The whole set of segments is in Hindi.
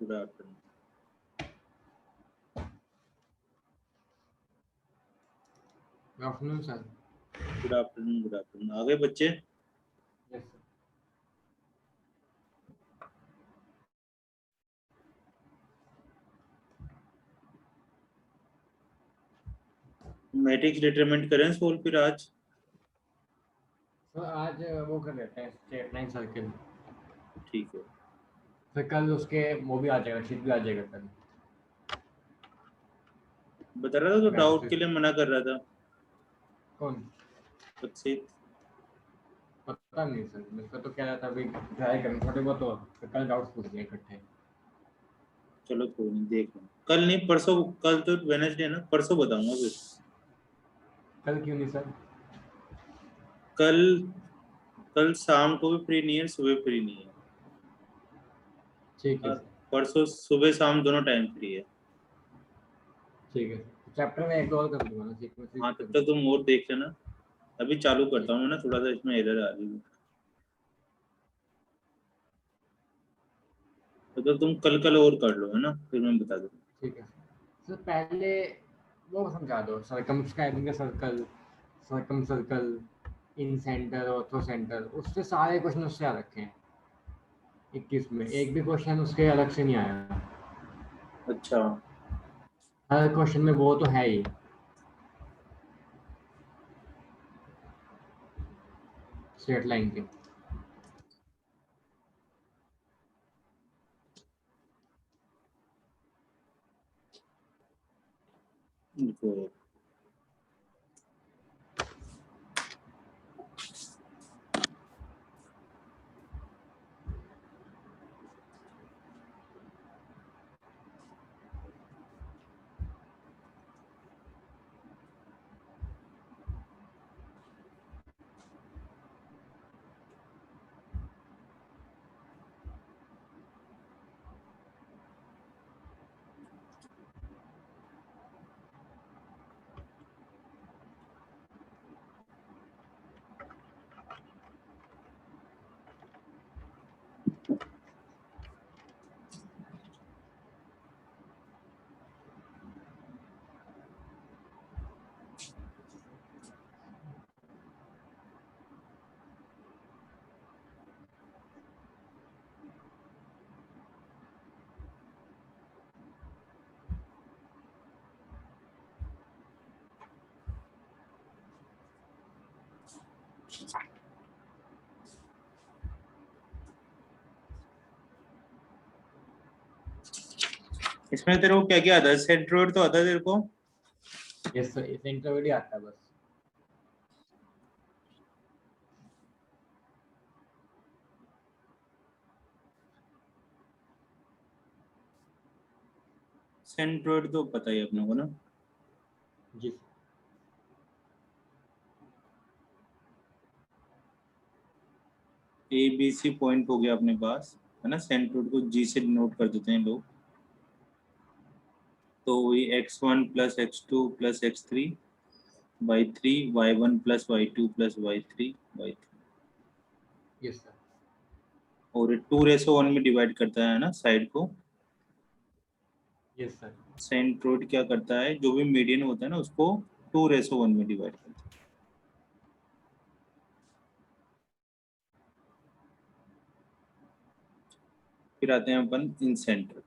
Good afternoon. Good afternoon sir. Good afternoon. Good afternoon. आ गए बच्चे? Yes sir. मैट्रिक्स डिटरमिनेट करें सोल्व फिर आज? सर आज वो कर लेते हैं स्ट्रेट लाइन सर्किल। ठीक है। फिर कल उसके वो भी आ जाएगा, शीट भी आ जाएगा कल। बता रहा था तो डाउट वैसे के लिए मना कर रहा था। कौन? बच्चे पता नहीं सर, मेरे तो कह रहा था अभी ट्राई करें थोड़े बहुत, और फिर कल डाउट्स पूछ लिए इकट्ठे। चलो कोई नहीं, देख लो। कल नहीं परसों, कल तो वेडनेसडे ना, परसों बताऊंगा फिर। कल क्यों नहीं सर? कल कल शाम को भी फ्री नहीं है, सुबह फ्री नहीं है। ठीक है और सर। परसों सुबह शाम दोनों टाइम फ्री है। ठीक है सर, चैप्टर में एक दो और कर दूंगा ना, सीक्वेंस हाँ, कर तब तक दूंगा। तुम और देख लेना। अभी चालू करता ठीक हूँ मैं ना, थोड़ा सा इसमें एरर आ रही है। तो तुम कल और कर लो, है ना, फिर मैं बता दूँ। ठीक है सर। पहले वो समझा दो, सरकमस्क्राइबिंग सर्कल, सरकम सर्कल, इन सेंटर, ऑर्थो सेंटर, उससे सारे क्वेश्चन उससे आ रखे हैं। 21 में एक भी क्वेश्चन उसके अलग से नहीं आया। अच्छा। हर क्वेश्चन में वो तो है ही। स्ट्रेट लाइन के। देखो, इसमें तेरे को क्या क्या आता है? सेंट्रोइड तो आता है तेरे को? यस सर, इस इंटरव्यू ही आता है बस। सेंट्रोइड तो पता ही है अपने को ना। जी sir. A B C point हो गया अपने पास, है ना। सेंट्रोइड को जी से डिनोट कर देते हैं लोग। तो वही x1 plus x2 plus x3 by 3, y1 plus y2 plus y3 by 3। Yes sir. और 2:1 में डिवाइड करता है ना साइड को। Yes sir. सेंट्रोइड क्या करता है, जो भी मीडियन होता है ना उसको 2:1 में डिवाइड करता है। फिर आते हैं अपन इन सेंटर।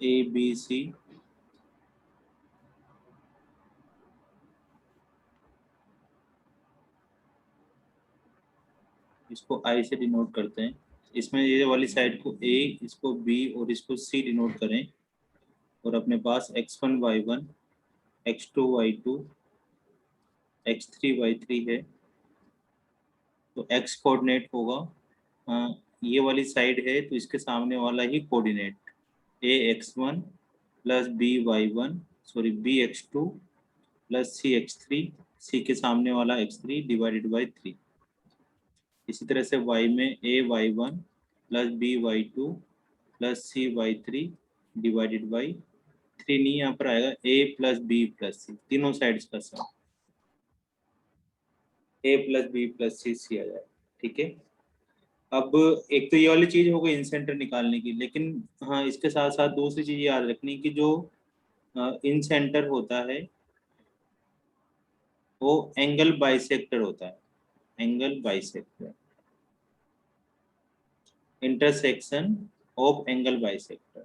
ए बी सी इसको आई से डिनोट करते हैं। इसमें ये वाली साइड को ए, इसको बी और इसको सी डिनोट करें। और अपने पास x1 y1, x2 y2, x3 y3 है। तो x कोऑर्डिनेट होगा, ये वाली साइड है तो इसके सामने वाला ही coordinate. A x1 plus B y1, sorry B x2 plus C x3, C के सामने वाला x3 डिवाइडेड बाई 3। इसी तरह से y में a y1 plus B y2 plus C y3 divided by 3 नहीं, यहाँ पर आएगा a plus B plus C, तीनों साइड्स का sum. A plus B plus C आ जाए। ठीक है, अब एक तो ये वाली चीज हो गई इन सेंटर निकालने की, लेकिन हाँ इसके साथ साथ दूसरी चीज याद रखनी कि जो इन सेंटर होता है वो एंगल बाइसेक्टर होता है, angle bisector, intersection of angle bisector.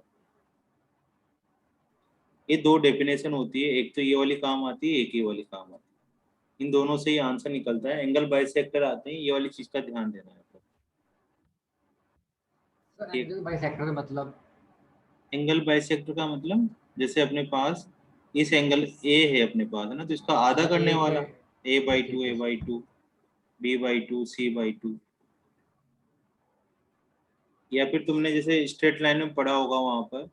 ये दो डेफिनेशन होती है, एक तो ये वाली काम आती है, एक ये वाली काम आती है। इन दोनों से ही आंसर निकलता है। एंगल बाइसेक्टर आते हैं, ये वाली चीज का ध्यान देना है आपको। सर एक एंगल बाई सेक्टर मतलब? एंगल बाइसेक्टर का मतलब, जैसे अपने पास इस एंगल ए है अपने पास, है ना, तो इसका आधा अच्छा करने एक है। वाला ए बाई ठीक टू, ए है by sir. Two, B by two, C by two. या फिर तुमने जैसे स्ट्रेट लाइन में पढ़ा होगा वहां पर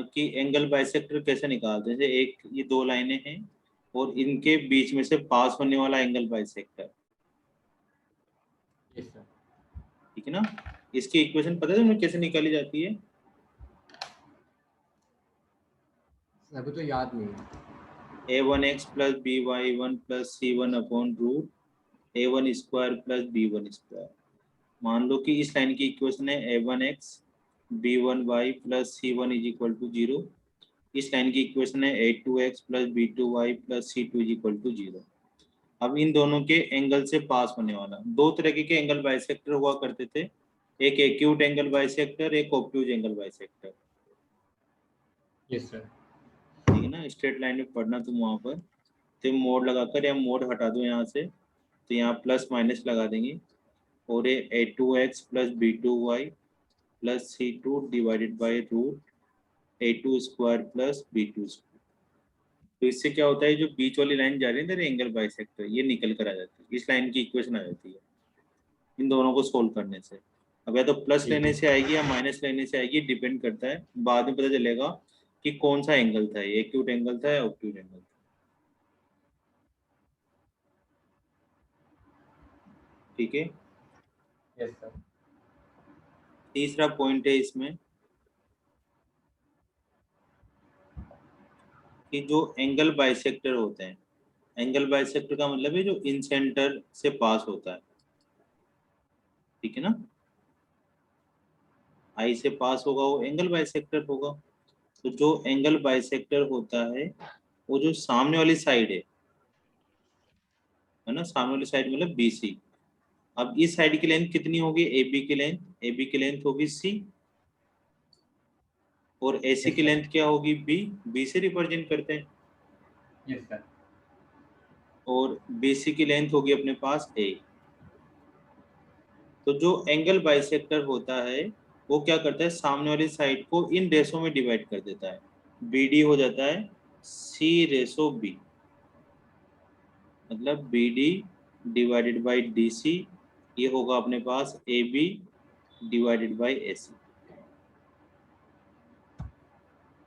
कि एंगल बाइसेक्टर कैसे निकालते हैं। जैसे एक ये दो लाइनें हैं और इनके बीच में से पास होने वाला एंगल बाइसेक्टर। Yes sir. ठीक है ना, इसकी इक्वेशन पता है तुम्हें कैसे निकाली जाती है? अभी तो याद नहीं है। a1x plus B Y one plus C one upon root A one square plus B one square. मान लो कि इस लाइन की इक्वेशन है a1x B one Y plus C one is equal to zero. इस लाइन की इक्वेशन है a2x plus B two Y plus C two is equal to zero. अब इन दोनों के एंगल से पास होने वाला, दो तरह के एंगल बाइसेक्टर हुआ करते थे, एक एक्यूट एंगल बाइसेक्टर, एक obtuse angle bisector. Yes sir. ठीक है ना, स्ट्रेट लाइन में पढ़ना तुम वहां पर, तो मोड लगाकर या मोड हटा दो यहाँ से, तो यहाँ प्लस माइनस लगा देंगे और ये a2x plus B two Y plus C two divided by root a2 square plus B two square. तो इससे क्या होता है, जो बीच वाली लाइन जा रही है ना एंगल बाइसेक्टर, ये निकल कर आ जाती है, इस लाइन की इक्वेशन आ जाती है इन दोनों को सोल्व करने से। अब या तो प्लस ठीक लेने है। से आएगी या माइनस लेने से आएगी, डिपेंड करता है, बाद में पता चलेगा कि कौन सा एंगल था, ये एक्यूट एंगल था या ऑब्ट्यूज एंगल था। ठीक है, यस सर। तीसरा पॉइंट है इसमें कि जो एंगल बाइसेक्टर होते हैं, एंगल बाइसेक्टर का मतलब है जो इन सेंटर से पास होता है। ठीक है ना, आई से पास होगा वो एंगल बाइसेक्टर होगा। तो जो एंगल बाइसेक्टर होता है वो जो सामने वाली साइड है ना, सामने वाली साइड मतलब BC। अब इस साइड की लेंथ कितनी होगी, AB की लेंथ, AB की लेंथ होगी C, और AC यस की सर। लेंथ क्या होगी B, B से रिप्रेजेंट करते हैं, यस सर। और BC की लेंथ होगी अपने पास A। तो जो एंगल बाइसेक्टर होता है वो क्या करता है, सामने वाली साइड को इन रेशो में डिवाइड कर देता है। BD हो जाता है C रेशो B, मतलब BD डिवाइडेड बाई DC, ये होगा अपने पास AB डिवाइडेड बाई AC,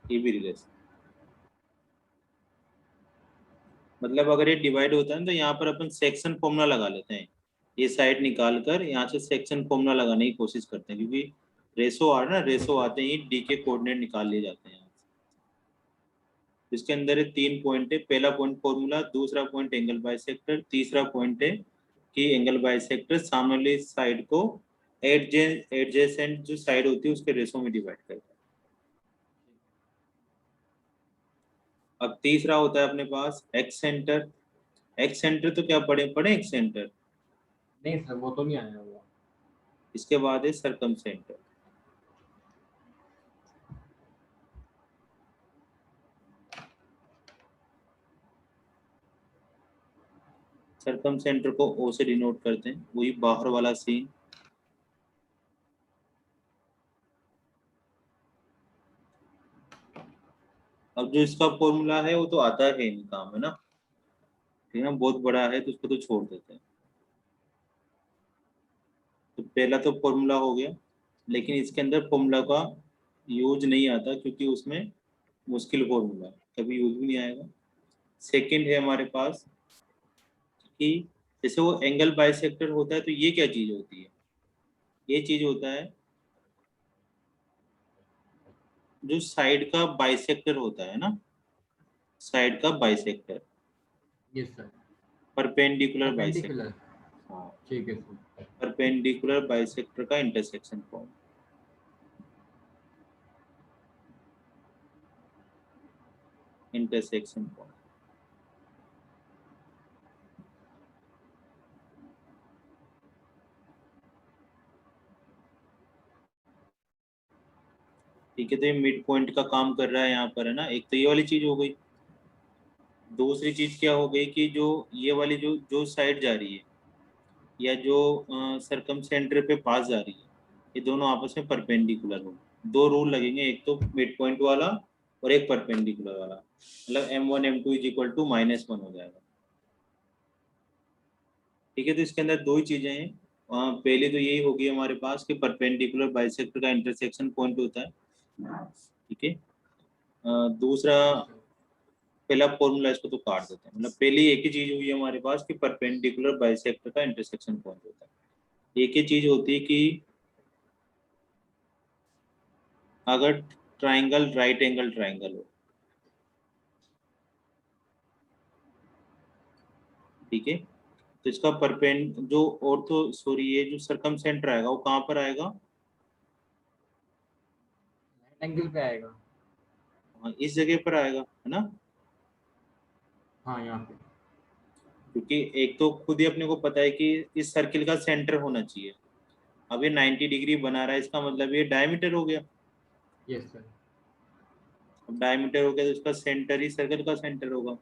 ये भी रिलेशन। मतलब अगर ये डिवाइड होता है तो यहाँ पर अपन सेक्शन फॉर्मूला लगा लेते हैं, ये साइड निकाल कर यहाँ से सेक्शन फॉर्मूला लगाने की कोशिश करते हैं, क्योंकि रेशो आ रहा है ना, रेशो आते ही डी के कोऑर्डिनेट निकाल लिए जाते हैं। इसके अंदर ये तीन पॉइंट है, पहला पॉइंट फॉर्मूला, दूसरा पॉइंट एंगल बाइसेक्टर, तीसरा पॉइंट है कि एंगल बाइसेक्टर सामने वाली साइड को एडजेसेंट जो साइड होती है उसके रेशो में डिवाइड करता है। अब तीसरा होता है अपने पास एक्स सेंटर। एक्स सेंटर तो क्या पढ़े पढ़े एक्स सेंटर, नहीं सर वो तो नहीं आया हुआ। इसके बाद है सरकम सेंटर। सरकम सेंटर को ओ से डिनोट करते हैं, वही बाहर वाला सीन। अब जो इसका फॉर्मूला है वो तो आता है नहीं काम, है ना, ठीक है ना, बहुत बड़ा है तो उसको तो छोड़ देते हैं। तो पहला तो फॉर्मूला हो गया, लेकिन इसके अंदर फॉर्मूला का यूज नहीं आता क्योंकि उसमें मुश्किल फॉर्मूला है, कभी यूज भी नहीं आएगा। सेकंड है हमारे पास कि जैसे वो एंगल बाइसेक्टर होता है तो ये क्या चीज होती है, ये चीज होता है जो साइड का बाइसेक्टर होता है ना, साइड का bisector. Yes sir. Perpendicular bisector. Perpendicular, हाँ, ठीक है सर। परपेंडिकुलर बाइसेक्टर का इंटरसेक्शन पॉइंट। इंटरसेक्शन पॉइंट ठीक है। तो ये मिड पॉइंट का काम कर रहा है यहाँ पर, है ना। एक तो ये वाली चीज हो गई। दूसरी चीज क्या हो गई कि जो ये वाली जो जो साइड जा रही है या जो सरकम सेंटर पे पास जा रही है, ये दोनों आपस में परपेंडिकुलर हो। दो रूल लगेंगे, एक तो मिड पॉइंट वाला और एक परपेंडिकुलर वाला। मतलब m1 m2 is equal to -1 हो जाएगा। ठीक है। तो इसके अंदर दो ही चीजें हैं। पहले तो यही होगी हमारे पास कि परपेंडिकुलर बाइसेक्टर का इंटरसेक्शन पॉइंट होता है। ठीक है। दूसरा, यस सर। पहला फॉर्मूला इसको तो काट देते हैं। मतलब पहली एक ही चीज हुई है हमारे पास कि परपेंडिकुलर बाइसेक्टर का इंटरसेक्शन पॉइंट होता है। एक ही चीज होती है कि अगर ट्राइंगल राइट एंगल ट्राइंगल हो, ठीक है, तो इसका परपेंड जो ऑर्थो सॉरी ये जो सरकम सेंटर आएगा वो कहाँ पर आएगा? राइट एंगल पे आएगा। हाँ, इस जगह पर आएगा, है ना। हाँ यहाँ पे। क्योंकि एक तो खुद ही अपने को पता है कि इस सर्किल का सेंटर होना चाहिए। अब ये 90 डिग्री बना रहा है, इसका मतलब ये डायमीटर हो गया। Yes sir. अब डायमीटर हो गया तो इसका सेंटर ही सर्कल का सेंटर होगा।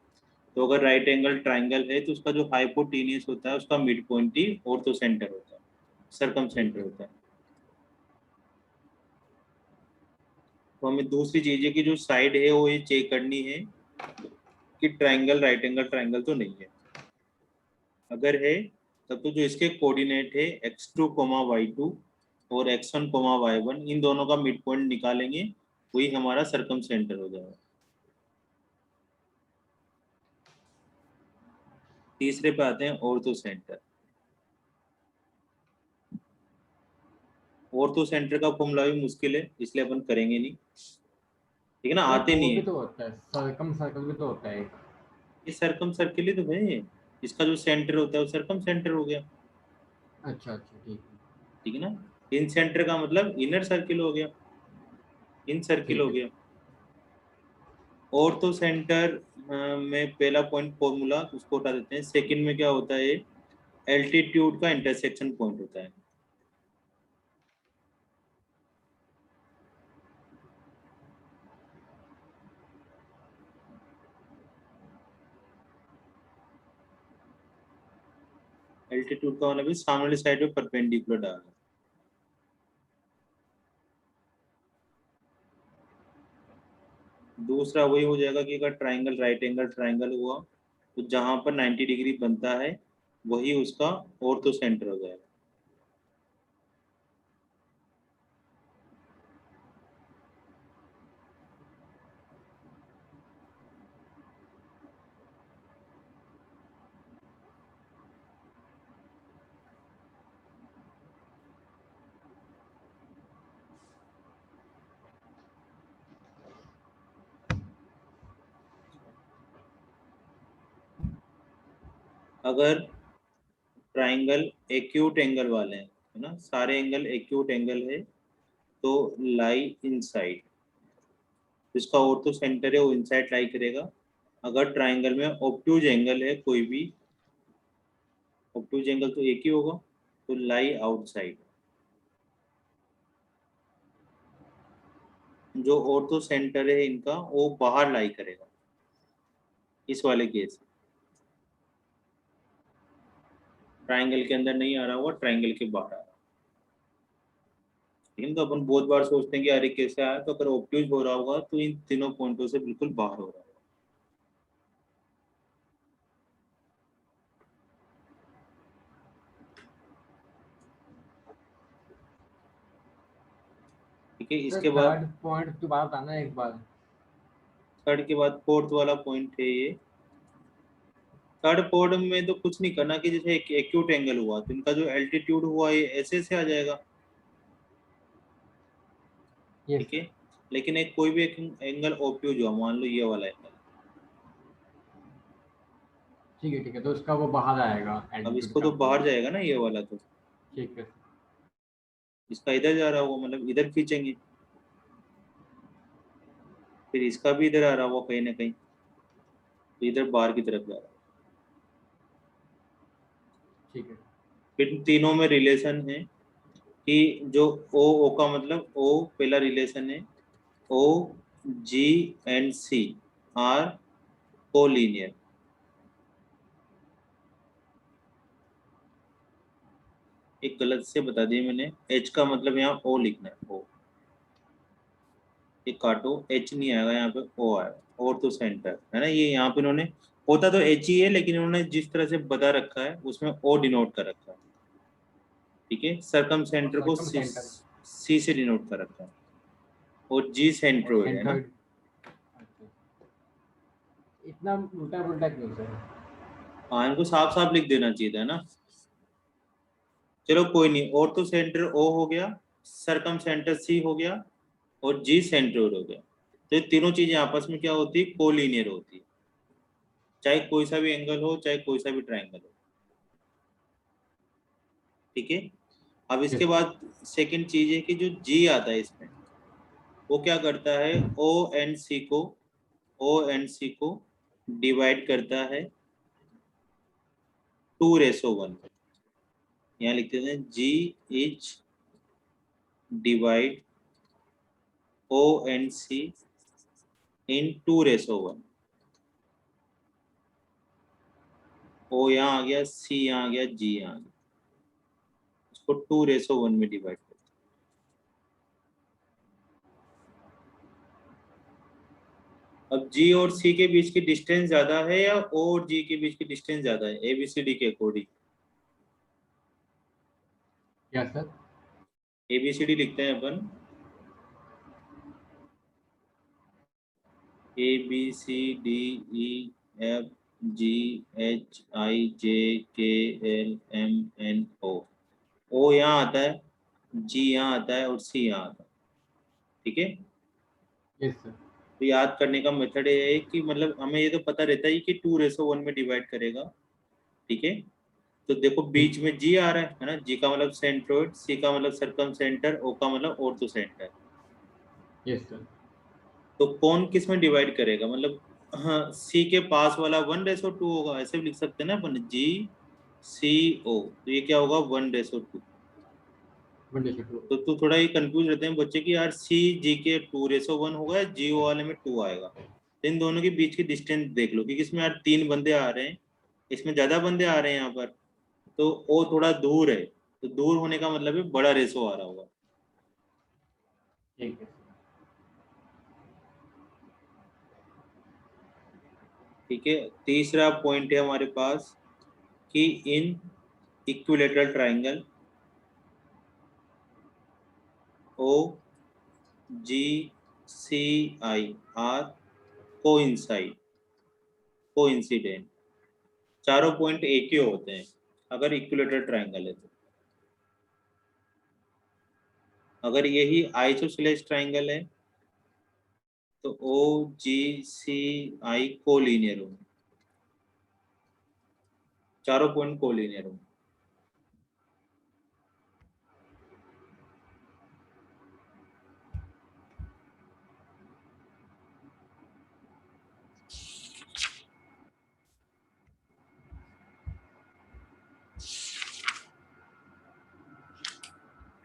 तो अगर राइट एंगल ट्राइंगल है तो उसका जो हाइपोटेन्यूस होता है उसका मिड पॉइंट ही ऑर्थो सेंटर होता है, सरकम ठीक सेंटर है होता सर। है। तो हमें दूसरी चीज है कि जो साइड है वो ये चेक करनी है कि ट्राइंगल राइट एंगल ट्राइंगल तो नहीं है। अगर है तब तो जो इसके कोऑर्डिनेट है x2 y2 और x1 y1, इन दोनों का मिड पॉइंट निकालेंगे, वही हमारा सरकम सेंटर हो जाएगा। तीसरे पे आते हैं ऑर्थो सेंटर। ऑर्थो सेंटर का फॉर्मूला भी मुश्किल है, इसलिए अपन करेंगे नहीं। ठीक है ना, सर आते वो नहीं भी है। तो होता है, सरकम सर्कल भी तो होता है एक। ये सरकम सर्किल ही तो है। इसका जो सेंटर होता है वो सरकम सेंटर हो गया। अच्छा अच्छा ठीक है। ठीक है ना। इन सेंटर का मतलब इनर सर्किल हो गया, इन सर्किल ठीक हो है गया। सर। ऑर्थो सेंटर में पहला पॉइंट फॉर्मूला उसको उठा देते हैं। सेकंड में क्या होता है? एल्टीट्यूड का इंटरसेक्शन पॉइंट होता है। एल्टीट्यूड का मतलब भी सामने वाली साइड में परपेंडिकुलर डालना। दूसरा वही हो जाएगा कि अगर ट्राइंगल राइट एंगल ट्राइंगल हुआ तो जहां पर 90 डिग्री बनता है वही उसका ऑर्थो सेंटर हो जाएगा। अगर ट्राइंगल एक्यूट एंगल वाले हैं, है ना, सारे एंगल एक्यूट एंगल है, तो लाई इनसाइड, जिसका ऑर्थो सेंटर है वो इनसाइड लाई करेगा। अगर ट्राइंगल में ऑब्ट्यूज एंगल है कोई भी, ऑब्ट्यूज एंगल तो एक ही होगा, तो लाई आउटसाइड। जो ऑर्थो सेंटर है इनका वो बाहर लाई करेगा इस वाले केस। ट्राइंगल के अंदर नहीं आ रहा होगा, ट्राइंगल के बाहर आ रहा। लेकिन तो अपन बहुत बार सोचते हैं कि अरे कैसे आया, तो अगर ऑब्ट्यूज हो रहा होगा तो इन तीनों पॉइंटों से बिल्कुल बाहर हो रहा होगा। ठीक है। सर इसके बाद थर्ड पॉइंट दोबारा बताना एक बार। थर्ड के बाद फोर्थ वाला पॉइंट है ये। थर्ड पॉइंट में तो कुछ नहीं करना कि जैसे एक एक्यूट एंगल हुआ तो इनका जो एल्टीट्यूड हुआ ये ऐसे से आ जाएगा। यस ठीक है। सर। लेकिन एक कोई भी एक एंगल ऑब्ट्यूज हुआ, मान लो ये वाला एंगल, ठीक है, तो उसका वो बाहर आएगा अब एल्टीट्यूड इसको का। तो बाहर जाएगा ना ये वाला, तो ठीक है। इसका इधर जा रहा होगा, मतलब इधर खींचेंगे, फिर इसका भी इधर आ रहा होगा कहीं ना कहीं, तो इधर बाहर की तरफ जा रहा है। ठीक है। फिर तीनों में रिलेशन है कि जो ओ का मतलब ओ पहला रिलेशन है, ओ जी एंड सी आर कोलिनियर। एक गलत से बता दिया मैंने, एच का मतलब यहाँ ओ लिखना है, ओ, ये काटो, एच नहीं आएगा यहाँ पे, ओ आएगा, और तो सेंटर है ना, ये यहाँ पे इन्होंने, होता तो एच ही है लेकिन इन्होंने जिस तरह से बता रखा है उसमें ओ डिनोट कर रखा है। ठीक है, सरकम और सेंटर को सर्कम सेंटर सी से डिनोट कर रखा है, और जी और सेंट्रोइड है ना। सेंट्रोइड। अच्छा, इतना उल्टा पुल्टा क्यों सर? हाँ, इनको साफ साफ लिख देना चाहिए था ना। चलो कोई नहीं, और तो सेंटर ओ हो गया, सरकम सेंटर सी हो गया, और जी सेंट्रोइड हो गया। तो ये तीनों चीजें आपस में क्या होती है, कोलिनियर होती है, चाहे कोई सा भी एंगल हो, चाहे कोई सा भी ट्रायंगल हो। ठीक है, अब इसके यस बाद सेकंड चीज है कि जो जी आता है इसमें, वो क्या करता है, ओ एंड सी को डिवाइड करता है 2:1। यहाँ लिखते हैं जी इच डिवाइड ओ एंड सी इन 2:1। ओ यहाँ आ गया, सी यहाँ आ गया, जी यहाँ आ गया, इसको 2:1 में डिवाइड करते हैं। अब जी और सी के बीच की डिस्टेंस ज्यादा है या ओ और जी के बीच की डिस्टेंस ज्यादा है, एबीसीडी के अकॉर्डिंग? क्या सर? एबीसीडी लिखते हैं अपन, ABCDEF GHIJKLMNO। ओ यहाँ आता है, जी यहाँ आता है, और सी यहाँ आता है। ठीक है, यस सर। तो याद करने का मेथड ये है कि मतलब हमें ये तो पता रहता है कि 2:1 में डिवाइड करेगा। ठीक है, तो देखो ठीक बीच में जी आ रहा है ना, जी का मतलब सेंट्रोइड, सी का मतलब सरकम सेंटर, ओ का मतलब ऑर्थो सेंटर। Yes sir. तो कौन किस में डिवाइड करेगा, मतलब हाँ, सी के पास वाला 1:2 होगा, ऐसे भी लिख सकते हैं ना अपन, जी सी ओ, तो ये क्या होगा, 1:2। वंडरफुल। तो तू थोड़ा ये कंफ्यूज रहते हैं बच्चे कि यार सी जी के 2:1 होगा, जी ओ वाले में 2 आएगा। तो इन दोनों के बीच की डिस्टेंस देख लो कि इसमें यार 3 बंदे आ रहे हैं, इसमें ज्यादा बंदे आ रहे हैं यहाँ पर, तो ओ थोड़ा दूर है, तो दूर होने का मतलब है बड़ा रेशो आ रहा होगा। ठीक है सर। ठीक है, तीसरा पॉइंट है हमारे पास कि इन equilateral triangle O G C I R coincide, coincident, चारों पॉइंट एक ही होते हैं अगर इक्विलेटरल ट्राइंगल है तो। अगर यही आइसोसेलेस ट्राइंगल है तो ओ जी सी आई कोलिनियर होंगे, चारों पॉइंट कोलिनियर होंगे।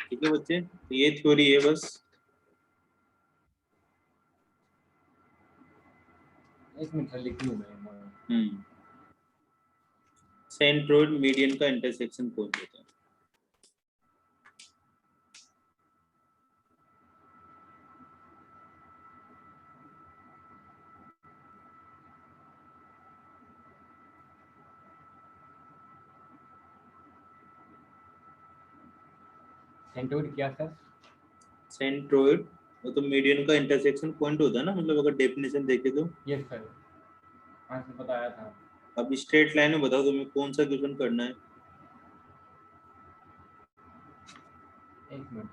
ठीक है बच्चे, तो ये थ्योरी है बस। एक मिनट सर, लिख लूँ मैं। हम्म, सेंट्रोइड मीडियन का इंटरसेक्शन पॉइंट होता है। सेंट्रोइड क्या सर? सेंट्रोइड वो तो मीडियन का इंटरसेक्शन पॉइंट होता है ना, मतलब अगर डेफिनेशन देखे तो। यस सर, आज से बताया था। अब स्ट्रेट लाइन में बताओ तुम्हें कौन सा क्वेश्चन करना है। एक मिनट।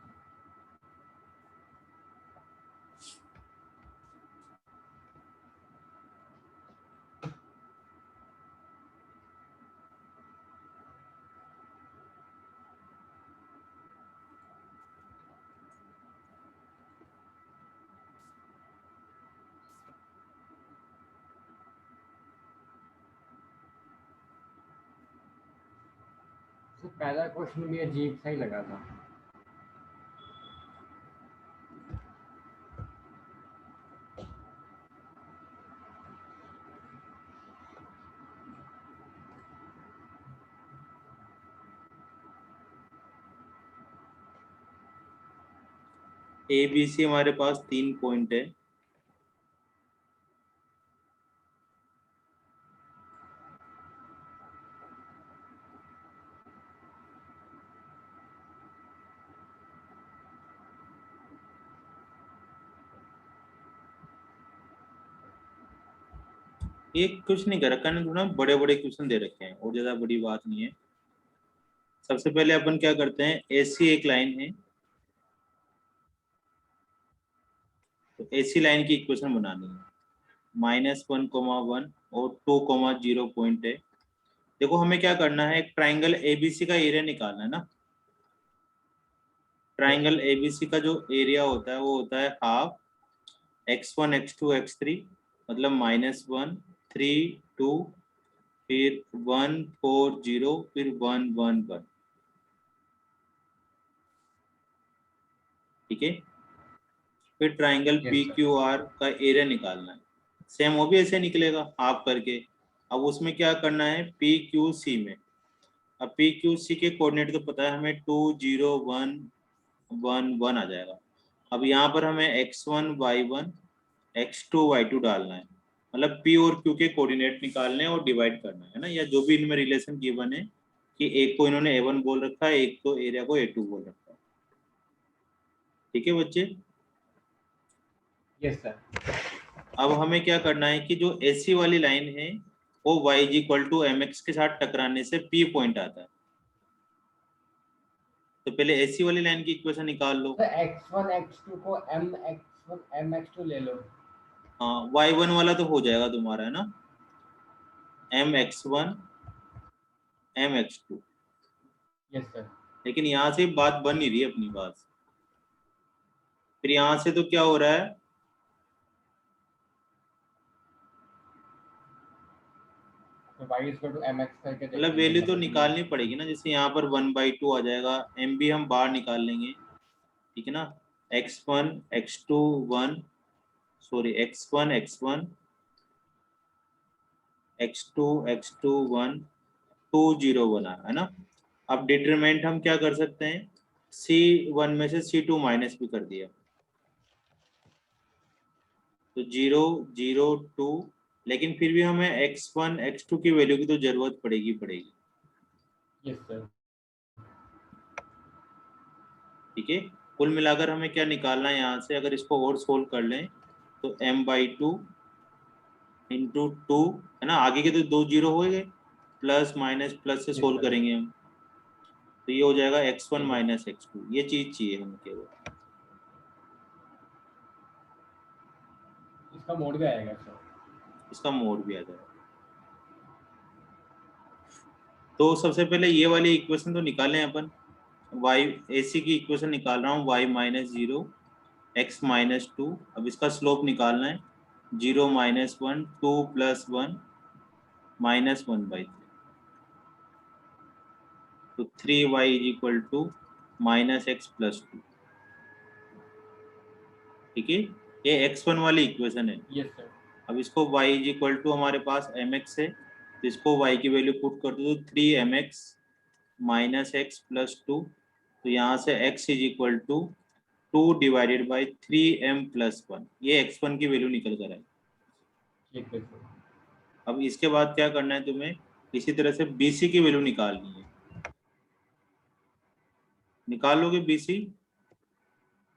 तो पहला क्वेश्चन भी अजीब सा ही लगा था। ए बी सी हमारे पास 3 पॉइंट है। ये कुछ नहीं कर रखा है, थोड़ा बड़े बड़े क्वेश्चन दे रखे हैं और ज्यादा बड़ी बात नहीं है। सबसे पहले अपन क्या करते हैं, एसी एक लाइन है, तो एसी लाइन की इक्वेशन बनानी है। -1, 1 और 2, 0 पॉइंट है। देखो हमें क्या करना है, एक ट्राइंगल एबीसी का एरिया निकालना है ना। ट्राइंगल एबीसी का जो एरिया होता है वो होता है हाफ x1 x2 x3, मतलब -1 3 2 फिर 1 4 0 फिर 1 1 1। ठीक है। फिर triangle P yes sir. Q R का एरिया निकालना है। सेम वो भी ऐसे निकलेगा हाफ करके। अब उसमें क्या करना है, पी क्यू सी में। अब पी क्यू सी के कोऑर्डिनेट तो पता है हमें, 2 0 1 1 1 आ जाएगा। अब यहाँ पर हमें x1 y1 x2 y2 डालना है, मतलब p और q के कोऑर्डिनेट निकालने हैं और डिवाइड करना है ना, या जो भी इनमें रिलेशन गिवन है कि एक को इन्होंने a1 बोल रखा है, एक को एरिया को a2 बोल रखा है। ठीक है बच्चे। Yes sir. अब हमें क्या करना है कि जो एसी वाली लाइन है वो y = mx के साथ टकराने से p पॉइंट आता है। तो पहले एसी वाली लाइन की इक्वेशन निकाल लो। तो x1 x2 को mx1 mx2 ले लो। हाँ, y1 वाला तो हो जाएगा तुम्हारा, है ना, mx1 mx2। Yes sir. लेकिन यहाँ से बात बन नहीं रही है अपनी बात। फिर यहाँ से तो क्या हो रहा है, तो y mx करके देख मतलब लेंगे, वैल्यू तो मतलब ये। निकालनी पड़ेगी ना। जैसे यहाँ पर 1/2 आ जाएगा, एम भी हम बाहर निकाल लेंगे। ठीक है ना, x1 x2 1, sorry x1 x1 x2 x2 1 2 0 1 है ना। अब डिटरमिनेंट हम क्या कर सकते हैं, C1 में से C2 माइनस भी कर दिया, तो 0 0 2। लेकिन फिर भी हमें x1 x2 की वैल्यू की तो जरूरत पड़ेगी पड़ेगी। Yes sir. ठीक है। कुल मिलाकर हमें क्या निकालना है यहाँ से, अगर इसको और सोल्व कर लें तो m/2 इंटू 2, है ना, आगे के तो 2 0 हो गए, प्लस माइनस प्लस से यस सोल्व सर। करेंगे हम, तो ये हो जाएगा x1 ठीक है। Minus x2। ये चीज चाहिए हमें केवल। इसका मोड भी आएगा सर। इसका मोड भी आ जाएगा। तो सबसे पहले ये वाली इक्वेशन तो निकालें अपन। y AC की इक्वेशन निकाल रहा हूँ, y-0 x-2। अब इसका स्लोप निकालना है, 0 -1 2 + 1 -1/3। तो 3y = -x + 2। ठीक है, ये x1 वाली इक्वेशन है। Yes sir. अब इसको y = हमारे पास mx है, तो इसको y की वैल्यू पुट कर दो, तो 3mx -x + 2। तो यहाँ से x = 2 / 3m + 1, ये x1 की वैल्यू निकल कर आई। ठीक है सर। अब इसके बाद क्या करना है तुम्हें, इसी तरह से BC की वैल्यू निकालनी है। निकाल लोगे BC?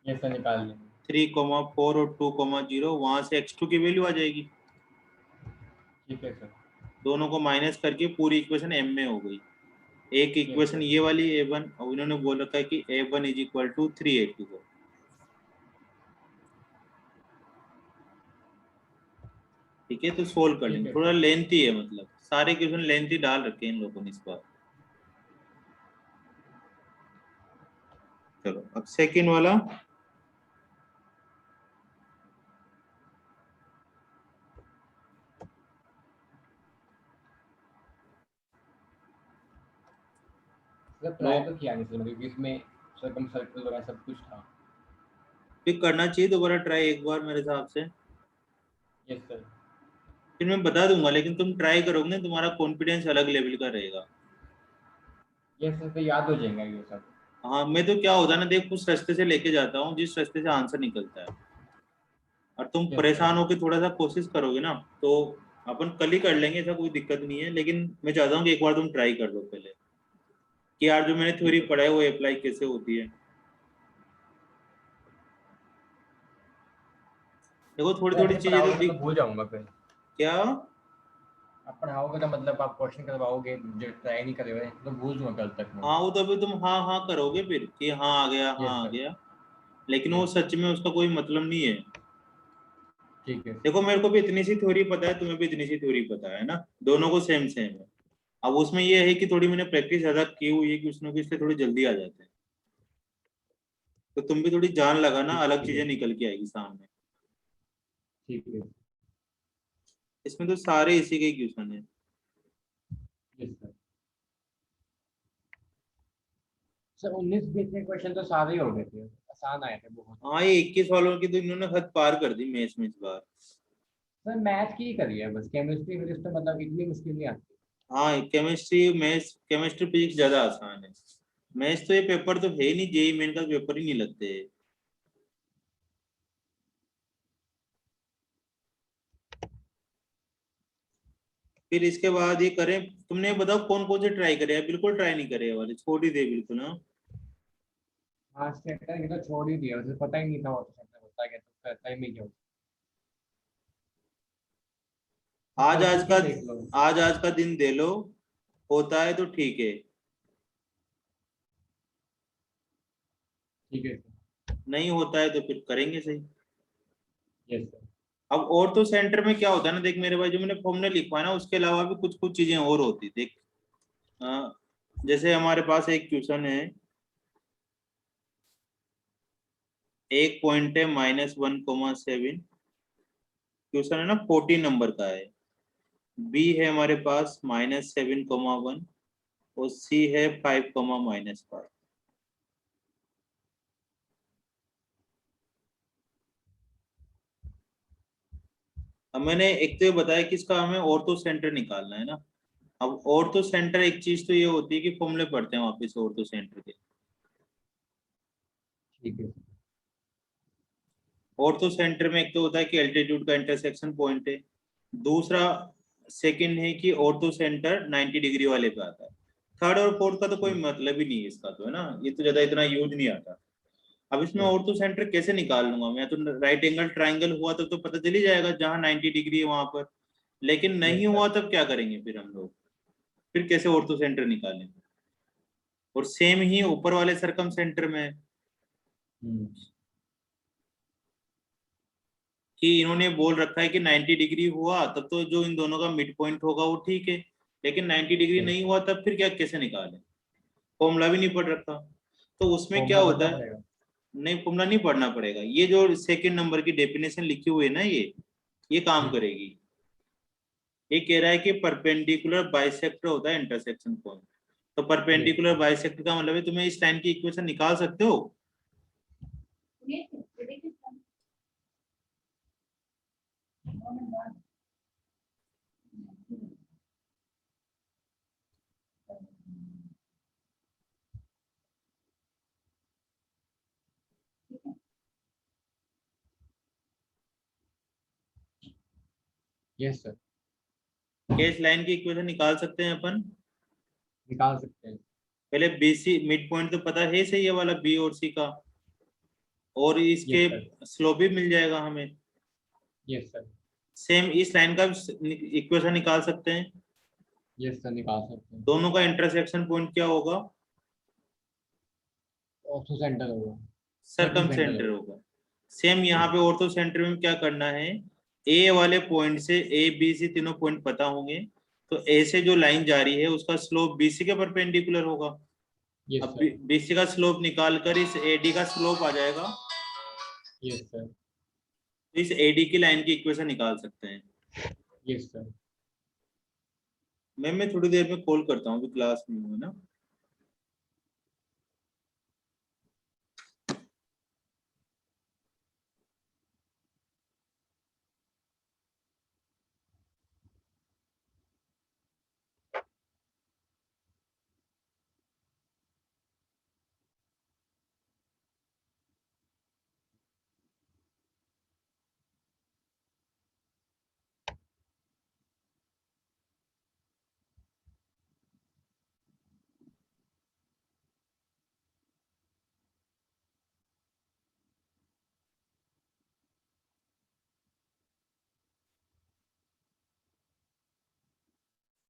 यस सर, निकाल लेंगे। 3, 4 और 2, 0, वहां से x2 की वैल्यू आ जाएगी। ठीक है सर। दोनों को माइनस करके पूरी इक्वेशन m में हो गई। एक यस इक्वेशन सर। ये वाली a1, और इन्होंने बोल रखा है कि a1 = 384। ठीक है, तो सोल्व कर ठीक लेंगे। है थोड़ा सर। लेंथी है, मतलब सारे क्वेश्चन लेंथी डाल रखे हैं इन लोगों ने इस बार। चलो अब सेकंड वाला। मतलब ट्राई तो किया नहीं सर, मतलब इसमें सर्कम सर्कल वगैरह सब कुछ था। फिर करना चाहिए दोबारा ट्राई एक बार मेरे हिसाब से। Yes sir. फिर मैं बता दूंगा, लेकिन तुम ट्राई करोगे ना, तुम्हारा कॉन्फिडेंस अलग लेवल का रहेगा। यस सर, तो याद हो जाएगा ये सब। हाँ, मैं तो क्या होता है ना, देख उस रास्ते से लेके जाता हूँ जिस रास्ते से आंसर निकलता है, और तुम यस सर। परेशान होकर थोड़ा सा कोशिश करोगे ना, तो अपन कल ही कर लेंगे, ऐसा कोई दिक्कत नहीं है। लेकिन मैं चाहता हूँ कि एक बार तुम ट्राई कर लो पहले, कि यार जो मैंने थ्योरी ठीक है पढ़ा है वो अप्लाई कैसे होती है। देखो थोड़ी सर, थोड़ी ऐसे चीजें तो पढ़ाओगे तो मैं दिख। भूल जाऊंगा फिर। क्या? आप पढ़ाओगे तो मतलब आप क्वेश्चन करवाओगे, जो ट्राई नहीं करे हुए तो भूल जाऊंगा कल तक मैं। हाँ, वो तो अभी तुम हाँ हाँ करोगे फिर कि हाँ आ गया, हाँ यस आ सर। गया, लेकिन वो यस। सच में उसका कोई मतलब नहीं है। ठीक है सर। देखो मेरे को भी इतनी सी थ्योरी पता है, तुम्हें भी इतनी सी थ्योरी पता है ना, दोनों को सेम सेम है। अब उसमें ये है कि थोड़ी मैंने प्रैक्टिस ज्यादा की हुई है कि उसमें कि इसलिए थोड़ी जल्दी आ जाते हैं। तो तुम भी थोड़ी जान लगाना, ठीक अलग है चीजें सर। निकल के आएगी सामने। ठीक है। इसमें तो सारे इसी के ही क्वेश्चन है। Yes sir. सर 19-20 के क्वेश्चन तो सारे ही हो गए थे, आसान आए थे बहुत। हाँ, ये 21 वालों की तो इन्होंने हद पार कर दी मैथ्स में इस बार। सर मैथ की ही करी है बस, केमिस्ट्री फिजिक्स तो मतलब इतनी मुश्किल नहीं आती। हाँ, केमिस्ट्री मैथ्स, केमिस्ट्री फिजिक्स ज्यादा आसान है। मैथ्स तो ये पेपर तो है ही नहीं, जेई मेन का पेपर ही नहीं लगते। फिर इसके बाद ये करें, तुमने बताओ कौन कौन से ट्राई करे, बिल्कुल ट्राई नहीं करे ये वाले, छोड़ ही दे बिल्कुल ना। हाँ सेंटर की तो छोड़ ही दिया, उसे पता ही नहीं था ऑटो सेंटर होता क्या, तो सही में क्यों। तो आज कल आज पूछ का के देख लो। आज का दिन दे लो, होता है तो ठीक है, ठीक है सर। नहीं होता है तो फिर करेंगे सही। Yes sir. अब और तो सेंटर में क्या होता है ना, देख मेरे भाई, जो मैंने फॉर्मूला लिखवा है ना, उसके अलावा भी कुछ कुछ चीजें और होती देख। अ, जैसे हमारे पास एक क्वेश्चन है, एक पॉइंट है -1,7, क्वेश्चन है ना 14 नंबर का है। बी है हमारे पास -7,1, और सी है 5, -5। अब मैंने एक तो ये बताया कि इसका हमें ऑर्थो सेंटर निकालना है ना। अब ऑर्थो सेंटर एक चीज तो ये होती है कि फॉर्मूले पढ़ते हैं वापस ऑर्थो सेंटर के। ठीक है सर। ऑर्थो सेंटर में एक तो होता है कि एल्टीट्यूड का इंटरसेक्शन पॉइंट है, दूसरा सेकंड है कि ऑर्थो सेंटर 90 डिग्री वाले पे आता है। थर्ड और फोर्थ का तो कोई ठीक। मतलब ही नहीं है इसका, तो है ना, ये तो ज्यादा इतना यूज नहीं आता। अब इसमें यस। ऑर्थो सेंटर कैसे निकाल लूंगा मैं, तो राइट एंगल ट्राइंगल हुआ तो पता चल ही जाएगा जहां 90 डिग्री है वहां पर। लेकिन यस नहीं सर। हुआ तब क्या करेंगे फिर हम लोग, फिर कैसे ऑर्थो सेंटर निकालें। और सेम ही ऊपर वाले सरकम सेंटर में है हम्म। कि इन्होंने बोल रखा है कि 90 डिग्री हुआ तब तो जो इन दोनों का मिड पॉइंट होगा वो ठीक है, लेकिन 90 डिग्री यस नहीं सर। हुआ तब फिर क्या कैसे निकालें, फॉर्मूला भी नहीं पढ़ रखा। तो उसमें क्या फॉर्मूला होता पढ़ना है, पड़ेगा। नहीं फॉर्मूला नहीं पढ़ना पड़ेगा, ये जो सेकंड नंबर की डेफिनेशन लिखी हुई है ना, ये काम हम्म। करेगी। ये कह रहा है कि परपेंडिकुलर बाइसेक्टर होता है इंटरसेक्शन पॉइंट। तो यस परपेंडिकुलर सर। बाइसेक्टर का मतलब है तुम्हें इस लाइन की इक्वेशन निकाल सकते हो। Yes sir. क्या इस लाइन की इक्वेशन निकाल सकते हैं अपन। निकाल सकते हैं। पहले बीसी मिड पॉइंट तो पता है सही है वाला बी और सी का, और यस इसके सर। स्लोप भी मिल जाएगा हमें। Yes sir. सेम इस लाइन का इक्वेशन निकाल सकते हैं। यस सर, निकाल सकते हैं। दोनों का इंटरसेक्शन पॉइंट क्या होगा, ऑर्थो सेंटर होगा। सरकम सर्कम सेंटर सेंटर होगा। होगा। सेम यहाँ यस। पे ऑर्थो सेंटर में क्या करना है, ए वाले पॉइंट से ए बी सी तीनों पॉइंट पता होंगे, तो ए से जो लाइन जा रही है उसका स्लोप बीसी के परपेंडिकुलर होगा। यस अब सर। बीसी का स्लोप निकाल कर इस एडी का स्लोप आ जाएगा, यस सर। तो इस एडी की लाइन की इक्वेशन निकाल सकते हैं। Yes sir. मैं थोड़ी देर में कॉल करता हूँ, अभी क्लास में हूँ, है ना।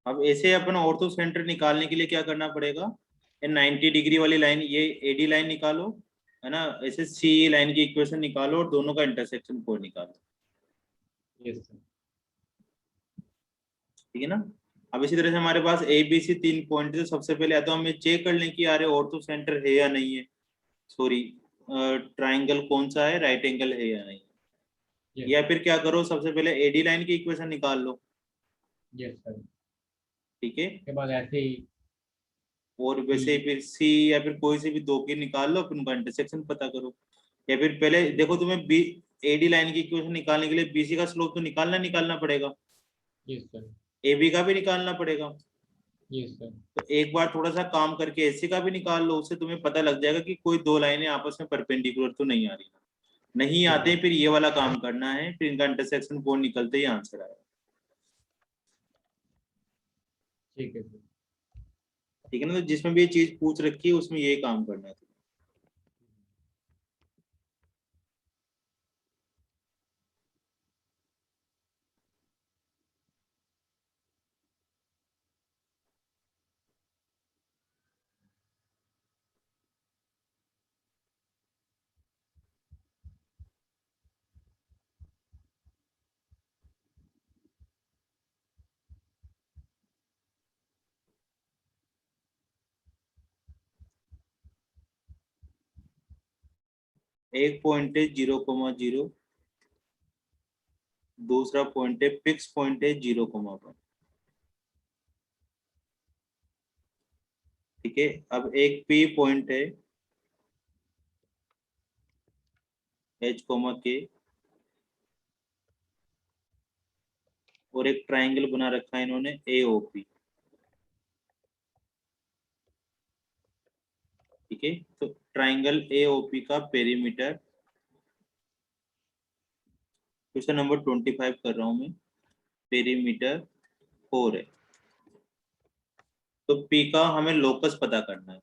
अब ऐसे अपन ऑर्थो सेंटर निकालने के लिए क्या करना पड़ेगा, ये 90 डिग्री वाली लाइन, ये एडी लाइन निकालो, है ना, ऐसे सी लाइन की इक्वेशन निकालो और दोनों का इंटरसेक्शन पॉइंट निकालो। Yes sir. ठीक है ना। अब इसी तरह से हमारे पास ए बी सी 3 पॉइंट है, तो सबसे पहले या तो हमें चेक कर लें कि यार ऑर्थो सेंटर है या नहीं है, सॉरी ट्राइंगल कौन सा है, राइट एंगल है या नहीं, यस या फिर क्या करो सबसे पहले एडी लाइन की इक्वेशन निकाल लो। Yes sir. ठीक है। के बाद ऐसे ही और बी। वैसे ही फिर सी या फिर कोई से भी दो की निकाल लो, फिर उनका इंटरसेक्शन पता करो। या फिर पहले देखो तुम्हें बी एडी लाइन की इक्वेशन निकालने के लिए बीसी का स्लोप तो निकालना पड़ेगा, यस सर। ए बी का भी निकालना पड़ेगा। Yes sir. तो एक बार थोड़ा सा काम करके एसी का भी निकाल लो, उससे तुम्हें पता लग जाएगा कि कोई दो लाइनें आपस में परपेंडिकुलर तो नहीं आ रही। नहीं ठीक आते है। फिर ये वाला काम करना है, फिर इनका इंटरसेक्शन पॉइंट निकलते ही आंसर आएगा। ठीक है सर। ठीक है ना, तो जिसमें भी ये चीज पूछ रखी है उसमें ये काम करना है। 1 पॉइंट है 0,0, दूसरा पॉइंट है फिक्स पॉइंट है 0,1। ठीक है। अब एक पी पॉइंट है H, K, और एक ट्राइंगल बना रखा है इन्होंने AOP। ठीक है। तो ट्राइंगल AOP का पेरीमीटर, क्वेश्चन नंबर 25 कर रहा हूं मैं, पेरीमीटर 4 है। तो P का हमें लोकस पता करना है।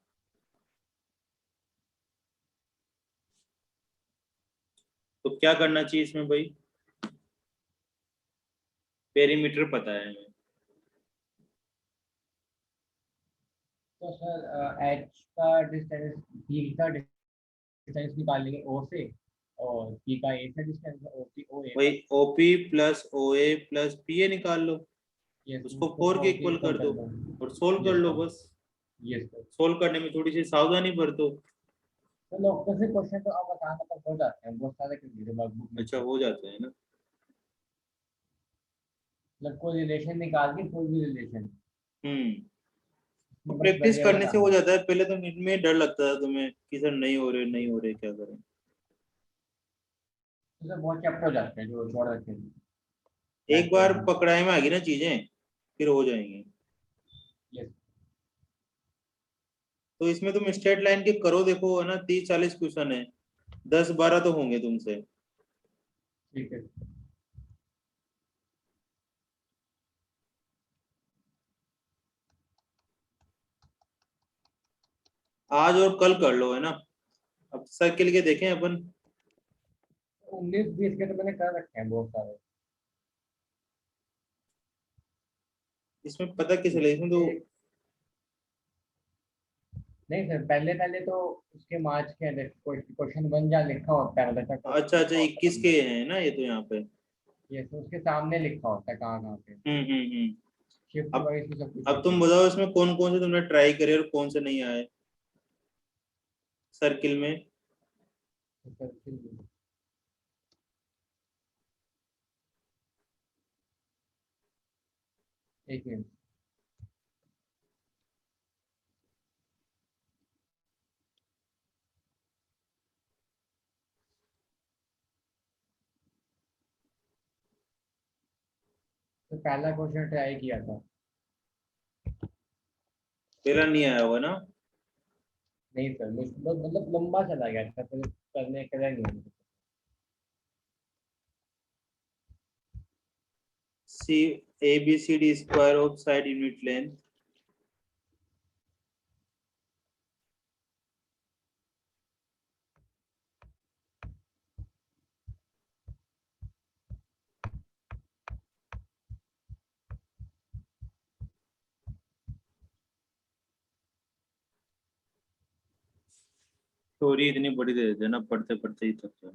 तो क्या करना चाहिए इसमें भाई, पेरीमीटर पता है हमें। तो सर एच का डिस्टेंस, बी का डिस्टेंस निकाल लेंगे ओ से, और पी का ए से डिस्टेंस, ओ पी ओ ए वही का। OP plus OA plus PA निकाल लो, यस, उसको उसको 4 के 4 के इक्वल इक्वल कर कर दो दो। और सोल्व कर यस लो सर। बस। Yes sir. सोल्व करने में थोड़ी सी सावधानी बरतो। तो लोग से क्वेश्चन तो अब आसान तक हो जाते हैं, बहुत सारे क्योंकि दिमाग बुक में अच्छा से। हो जाते हैं ना। मतलब कोई रिलेशन निकाल के, कोई भी रिलेशन, तो बस प्रैक्टिस वेरिएबल करने से हो आना। जाता है, पहले तो इनमें डर लगता था तुम्हें कि सर नहीं हो रहे नहीं हो रहे क्या करें। तो सर बहुत चैप्टर हो जाते हैं जो छोड़ रखे हैं। एक बार पकड़ाई में आ गई ना चीजें, फिर हो जाएंगी। यस। तो इसमें तुम स्ट्रेट लाइन के करो, देखो है ना 30-40 क्वेश्चन है, 10-12 तो होंगे तुमसे। ठीक है। आज और कल कर लो, है ना। अब सर्किल के देखें अपन। 19-20 के तो मैंने कर रखे हैं बहुत सारे। इसमें पता किस चले इसमें तो। एक, नहीं सर, पहले पहले तो उसके मार्च के क्वेश्चन बन जा लिखा होता है, मतलब अच्छा अच्छा लिखा होता है 21 के नंबर। हैं ना ये तो यहाँ पे। ये तो उसके सामने लिखा होता है कहाँ कहाँ पे। शिफ्ट अब वाइज भी सब कुछ अब लिखा तुम होता बताओ इसमें कौन कौन से तुमने ट्राई करे और कौन से नहीं आए सर्किल में। है तो फिर एक मिनट। तो पहला क्वेश्चन ट्राई किया था। पहला नहीं आया होगा ना। नहीं सर, मतलब लंबा चला गया था, फिर करने करा नहीं है। सी ABCD square of side unit length. Story इतनी बड़ी दे देते हैं ना, पढ़ते पढ़ते ही थक जाओ।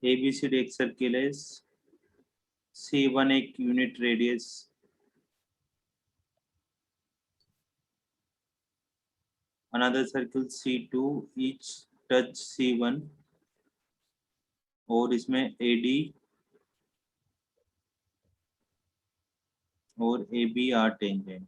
ABCD एक सर्किल है, C1 एक unit radius, another circle C2 each touch C1, और इसमें AD और AB are tangent.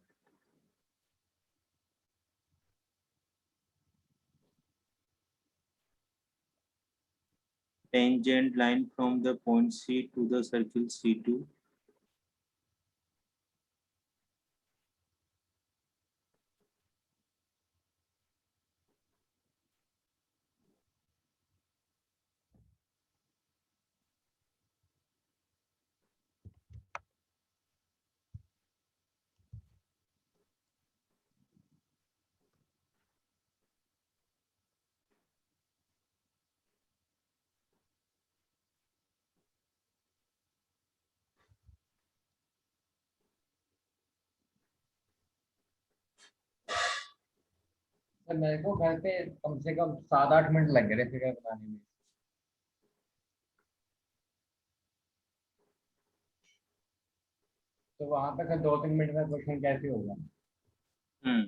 Tangent line from the point C to the circle C2, sir मेरे को घर पे कम से कम 7-8 मिनट लग गए थे फिगर बनाने में। तो वहां पे 2-3 मिनट में क्वेश्चन कैसे होगा? हम्म।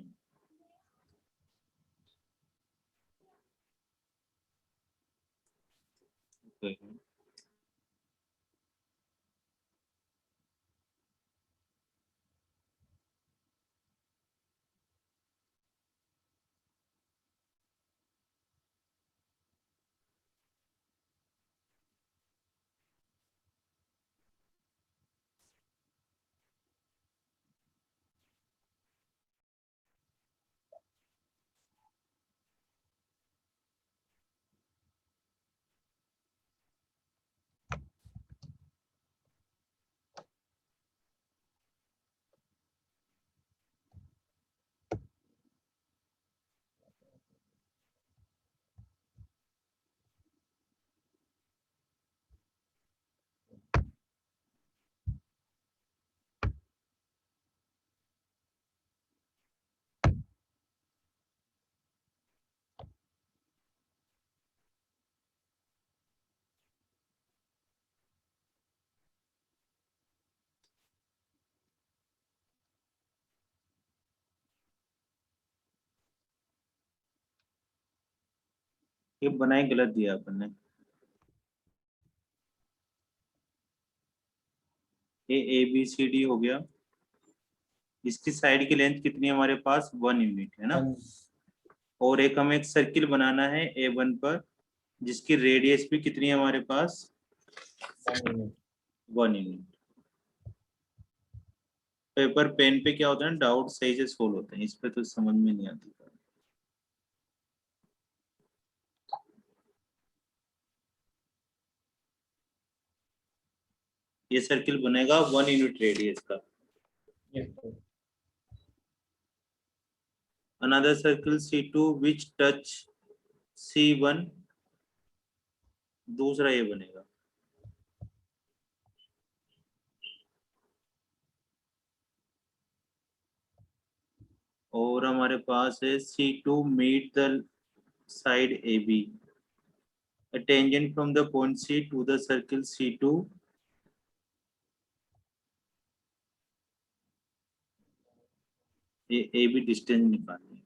ये बनाए गलत दिया अपन ने। ये ABCD हो गया, इसकी साइड की लेंथ कितनी है हमारे पास, 1 यूनिट है ना। और एक हमें एक सर्किल बनाना है A1 पर, जिसकी रेडियस भी कितनी है हमारे पास, 1 यूनिट। पेपर पेन पे क्या होता है ना, डाउट सही से सोल्व होते हैं, इस पे तो समझ में नहीं आती। ये सर्किल बनेगा 1 यूनिट रेडियस का। Another circle C2 which touch C1, दूसरा ये बनेगा। और हमारे पास है C2 meet the side AB, a tangent from the point C to the circle C2, ये AB डिस्टेंस निकालनी है।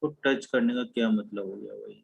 इसको टच करने का क्या मतलब हो गया भाई?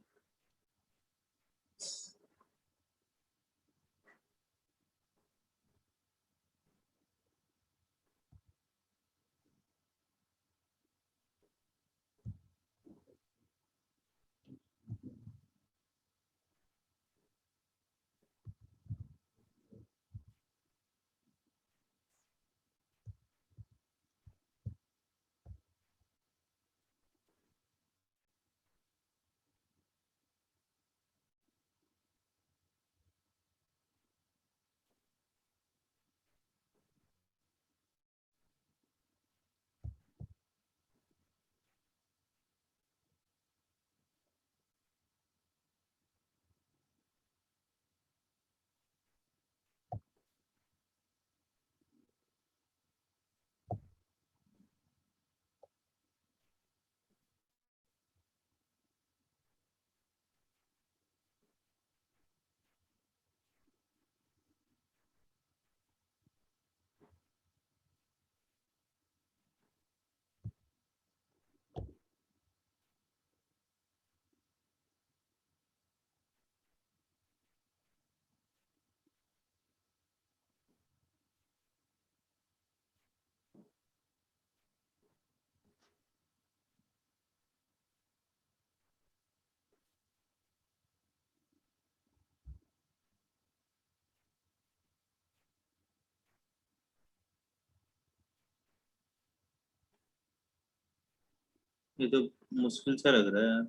ये तो मुश्किल सा लग रहा है यार।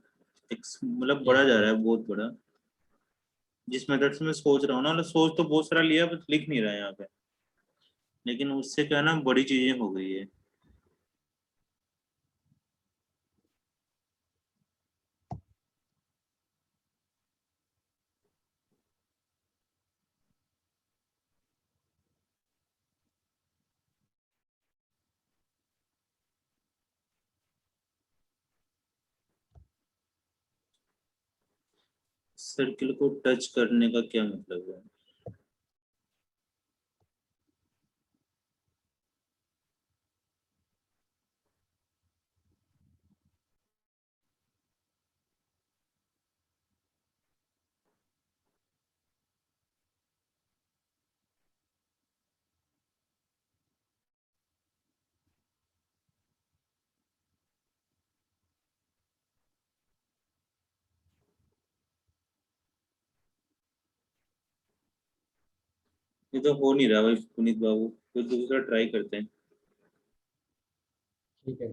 मतलब बड़ा जा रहा है, बहुत बड़ा। जिस मेथड से मैं सोच रहा हूँ ना, मतलब सोच तो बहुत सारा लिया, बस लिख नहीं रहा है यहाँ पे। लेकिन उससे क्या है ना, बड़ी चीजें हो गई है। सर्किल को टच करने का क्या मतलब है? ये तो हो नहीं रहा भाई पुनीत बाबू, कोई दूसरा ट्राई करते हैं। ठीक है।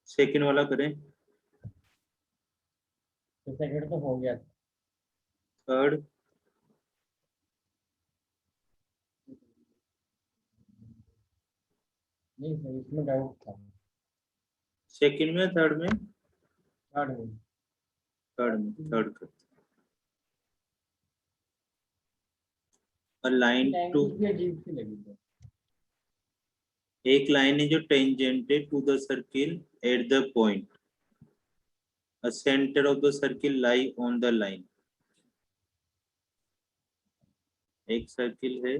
सेकंड वाला करें। तो सेकंड तो हो गया। थर्ड। नहीं सर, इसमें डाउट था। सेकंड में, थर्ड में? थर्ड में। थर्ड में, थर्ड कर। Align to. लैंग्वेज भी अजीब सी लगी थी। एक लाइन है जो tangent to the circle at the point a center of the circle lie on the line. एक सर्किल है,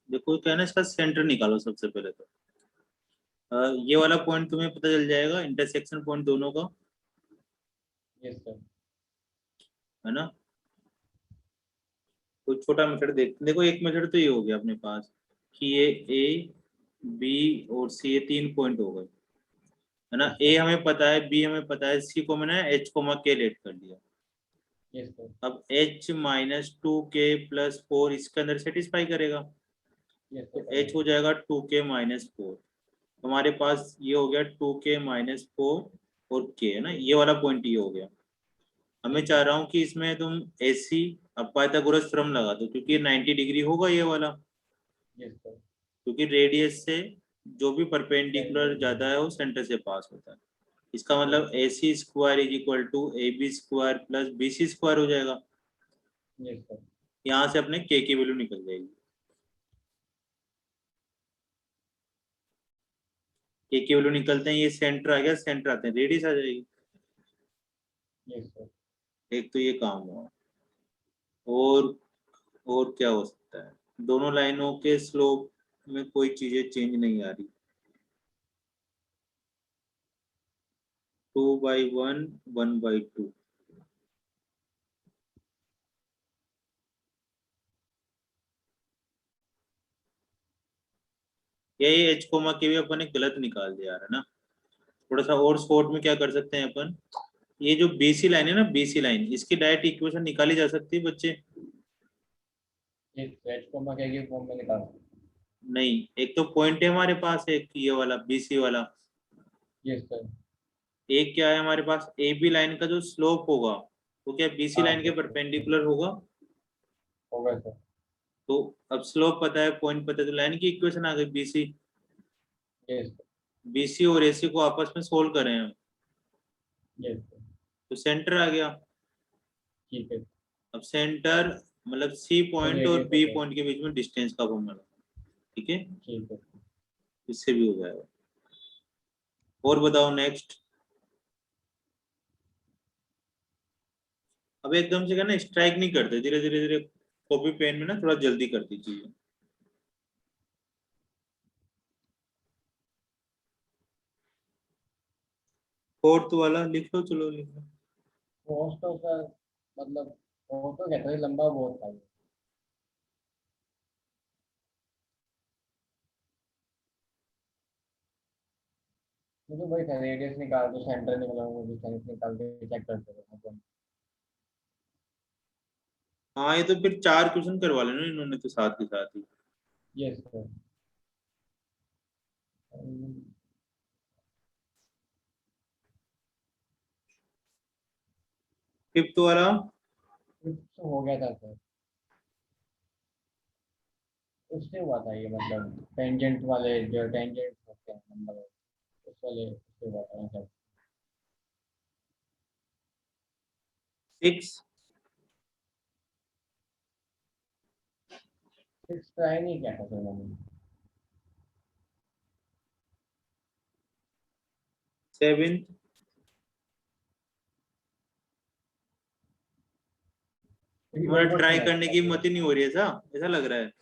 देखो क्या है ना, इसका सेंटर निकालो सबसे पहले तो। ये वाला पॉइंट तुम्हें पता चल जाएगा, इंटरसेक्शन पॉइंट दोनों का, यस सर। है ना। तो छोटा मेथड देखो, एक मेथड तो ये हो गया अपने पास कि ये ए बी और सी, ये 3 पॉइंट हो गए, है ना। ए हमें पता है, बी हमें पता है, सी को मैंने एच कोमा के लेट कर दिया। Yes sir. अब एच माइनस 2k+4 इसके अंदर सेटिस्फाई करेगा, यस तो सर। एच हो जाएगा 2k-4। हमारे पास ये हो गया 2k-4 और के, है ना, ये वाला पॉइंट ये हो गया। अब मैं चाह रहा हूँ कि इसमें तुम एसी, अब पाइथागोरस थ्योरम लगा दो, क्योंकि ये 90 डिग्री होगा ये वाला, यस सर। क्योंकि रेडियस से जो भी परपेंडिकुलर ज्यादा है वो सेंटर से पास होता है। इसका मतलब AC² = AB² + BC² हो जाएगा। Yes sir. यहाँ से अपने के की वैल्यू निकल जाएगी, के की वैल्यू निकलते हैं, ये सेंटर आ गया, सेंटर आते हैं रेडियस आ जाएगी। Yes sir. एक तो ये काम हुआ। और और क्या हो सकता है, दोनों लाइनों के स्लोप में कोई चीजें चेंज नहीं आ रही, 2/1 1/2। यही एच कोमा के भी अपन ने गलत निकाल दिया है ना। थोड़ा सा और शॉर्ट में क्या कर सकते हैं अपन, ये जो बीसी लाइन है ना, बीसी लाइन, इसकी डायरेक्ट इक्वेशन निकाली जा सकती है बच्चे। यस, एच को मैं के फॉर्म में निकाल सकता हूँ। नहीं, एक तो पॉइंट है हमारे पास, एक ये वाला बीसी वाला, यस सर। एक क्या है हमारे पास, ए बी लाइन का जो स्लोप होगा वो क्या बीसी हाँ लाइन के सर। परपेंडिकुलर होगा। होगा सर। तो अब स्लोप पता है, पॉइंट पता है, तो लाइन की इक्वेशन आ गई बीसी। Yes sir. बीसी और एसी को आपस में सोल्व करें हम, यस सर। तो सेंटर आ गया। ठीक है। अब सेंटर मतलब सी तो पॉइंट और रेडियस हो बी गया। पॉइंट के बीच में डिस्टेंस का फॉर्मूला, ठीक है, ठीक है। इससे भी हो जाएगा। और बताओ नेक्स्ट। अब एकदम से ना स्ट्राइक नहीं करते, धीरे धीरे धीरे कॉपी पेन में ना थोड़ा जल्दी करती चीजें। फोर्थ वाला लिख लो, चलो लिख लो। कॉस्ट तो सर, मतलब वो तो कहता है लंबा बहुत था ये। मुझे वही था, रेडियस निकाल दो, सेंटर निकला, मुझे सेंस निकाल के चेक करते रहो। हाँ, ये तो फिर 4 क्वेश्चन करवा लेना इन्होंने तो साथ के साथ ही। Yes sir. फिफ्थ वाला, हो गया था सर, उससे हुआ था ये, मतलब टेंजेंट वाले जो टेंजेंट होते हैं नंबर, उस वाले उससे हुआ था सर। 6, सिक्स ट्राई नहीं किया था सर मैंने। 7, क्योंकि तुम्हारा ऑलमोस्ट ट्राई मैच करने था की तो, हिम्मत ही नहीं हो रही है, ऐसा लग रहा है।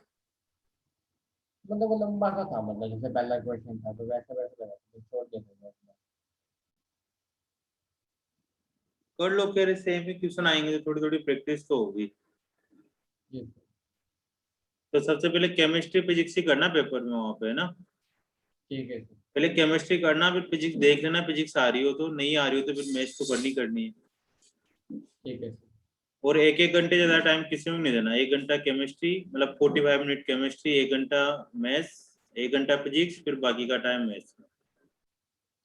मतलब वो लंबा सा था, मतलब जैसे पहला क्वेश्चन था तो वैसे वैसे लगा था, तो छोड़ देते थे। कर लो, फिर सेम ही क्वेश्चन आएंगे तो थोड़ी थोड़ी प्रैक्टिस तो होगी। जी। तो सबसे पहले केमिस्ट्री फिजिक्स ही करना पेपर में वहां पे, है ना। ठीक है सर। पहले केमिस्ट्री करना, फिर फिजिक्स देख लेना, फिजिक्स आ रही हो तो, नहीं आ रही हो तो फिर मैथ्स तो करनी करनी है। ठीक है सर। और 1-1 घंटे ज्यादा टाइम किसी में नहीं देना, 1 घंटा केमिस्ट्री मतलब 45 मिनट केमिस्ट्री, 1 घंटा मैथ्स, 1 घंटा फिजिक्स, फिर बाकी का टाइम मैथ्स में।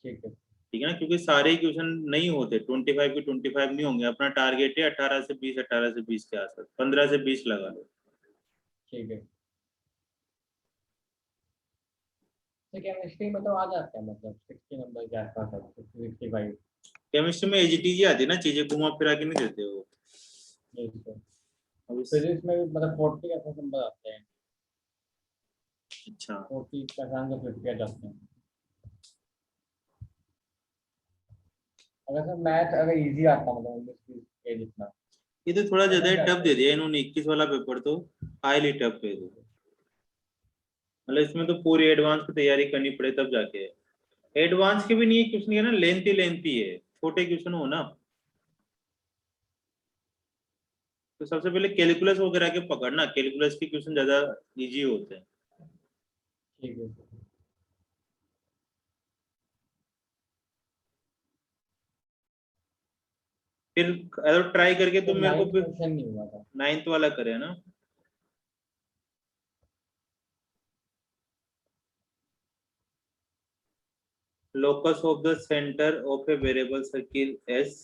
ठीक है। ठीक है ना, क्योंकि सारे क्वेश्चन नहीं होते 25 के 25 नहीं होंगे। अपना टारगेट है 18 से 20, 18 से 20 के आसपास, 15 से 20 लगा लो। ठीक है। तो केमिस्ट्री में तो आ जाता है, मतलब 60 नंबर के आसपास, 65। केमिस्ट्री में एजीटीजी आती है ना, चीजें घुमा फिरा के नहीं देते वो। जी सर। अब फिजिक्स में भी मतलब 40 के आसपास नंबर आते हैं। अच्छा, 40 का आसान से 50 आ जाते हैं। अगर सर मैथ अगर इजी आता, मतलब 19 के जितना, ये तो थोड़ा तो ज्यादा हो टफ जाता दे है। दिया इन्होंने, 21 वाला पेपर तो हाईली टफ दे दिया। मतलब इसमें तो पूरी एडवांस की तैयारी करनी पड़े तब जाके है। एडवांस के भी नहीं है क्वेश्चन, है ना, लेंथी लेंथी है, छोटे क्वेश्चन हो ना, तो सबसे पहले कैलकुलस वगैरह के पकड़ना, कैलकुलस के क्वेश्चन ज्यादा इजी होते हैं। ठीक है सर। फिर अगर ट्राई करके तो तुम मेरे को नाइन्थ फिर क्वेश्चन नहीं हुआ था। 9th वाला करे ना। locus of the center of a variable circle s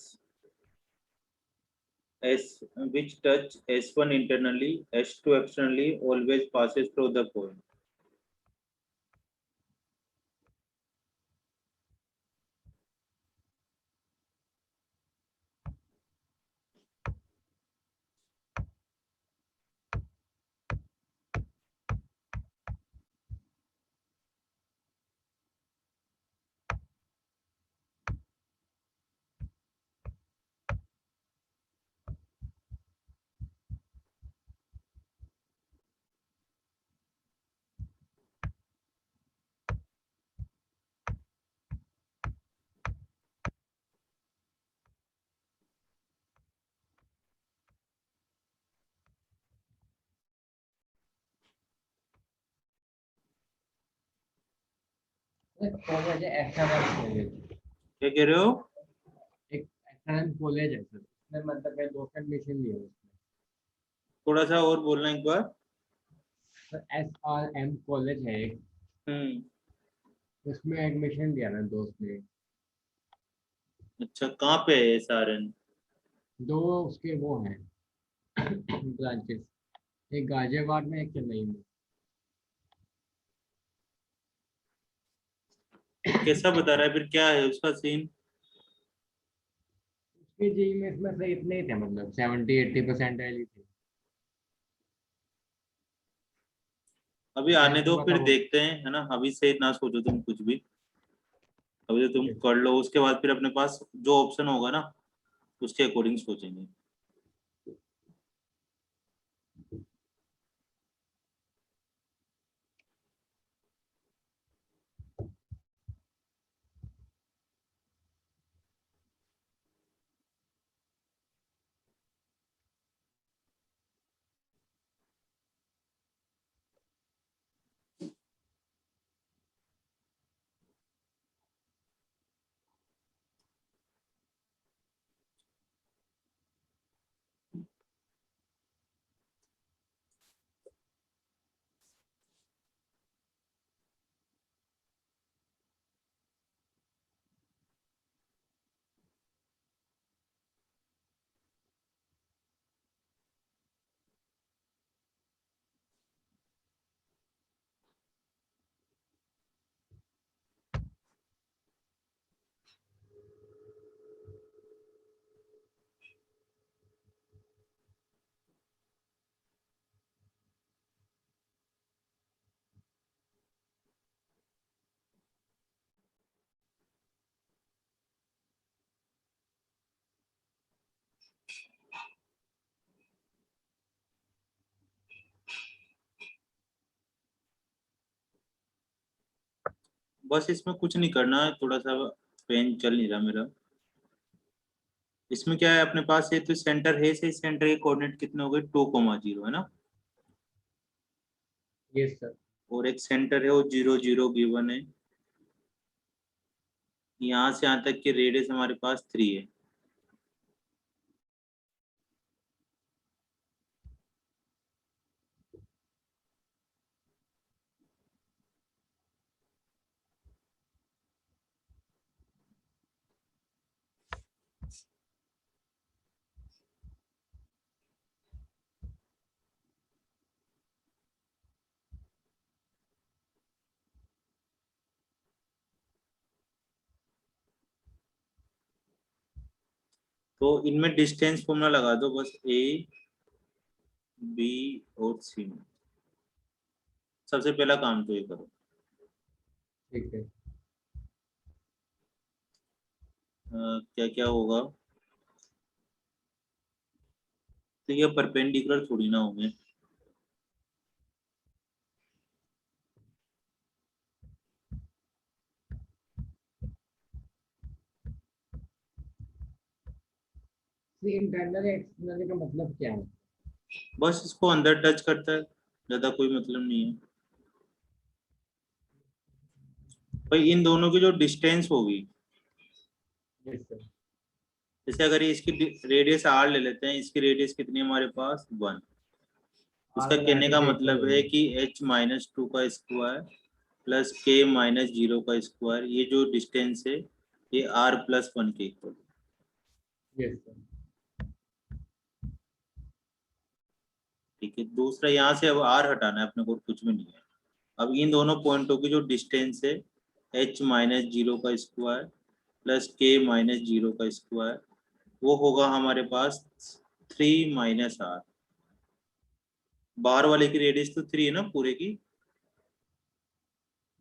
which touch s1 internally s2 externally always passes through the point। College है, एक्सटर्नल कॉलेज। क्या कह रहे हो? एक एक्सटर्नल कॉलेज है सर, उसमें मतलब है दो एडमिशन लिए उसमें। थोड़ा सा और बोलना एक बार। सर SRM कॉलेज है एक, हम्म। उसमें एडमिशन लिया ना दोस्त ने। अच्छा, कहाँ पे है SRN? दो उसके वो हैं ब्रांचेस, एक गाजियाबाद में, एक चेन्नई में। तो कैसा बता रहा है, फिर क्या है उसका सीन? उसके जी में इसमें से इतने ही थे, मतलब 70-80% ही थे। अभी तो आने टेंथ दो, हुआ था फिर वो। देखते हैं, है ना, अभी से ना सोचो तुम कुछ भी। अभी तो ठीक तुम है। कर लो, उसके बाद फिर अपने पास जो ऑप्शन होगा ना, उसके अकॉर्डिंग सोचेंगे। बस इसमें कुछ नहीं करना है, थोड़ा सा पेन चल नहीं रहा मेरा। इसमें क्या है अपने पास, ये तो सेंटर है, सही, सेंटर के कोऑर्डिनेट कितने हो गए, 2,0 है ना, यस सर। और एक सेंटर है वो 0 0 गिवन है। यहाँ से यहाँ तक की रेडियस हमारे पास 3 है। तो इनमें डिस्टेंस फॉर्मूला लगा दो बस, A B और C में। सबसे पहला काम तो ये करो। ठीक है। क्या क्या होगा, तो ये परपेंडिकुलर थोड़ी ना होंगे। इंटरनल एक्सटर्नल का मतलब क्या है? बस इसको अंदर टच करता है, ज्यादा कोई मतलब नहीं है भाई। इन दोनों की जो डिस्टेंस होगी, यस सर। जैसे अगर ये इसकी रेडियस आर ले लेते हैं, इसकी रेडियस कितनी है हमारे पास 1। आर उसका और कहने का आर इक्वल मतलब है होगी। कि h-2 का स्क्वायर प्लस k-0 का स्क्वायर, ये जो डिस्टेंस है ये r+1 के इक्वल। Yes sir. ठीक है, दूसरा यहाँ से अब r हटाना है अपने को, कुछ भी नहीं है। अब इन दोनों पॉइंटों की जो डिस्टेंस है h-0 का स्क्वायर प्लस k-0 का स्क्वायर, वो होगा हमारे पास 3 - r। बाहर वाले की रेडियस तो 3 है ना पूरे की,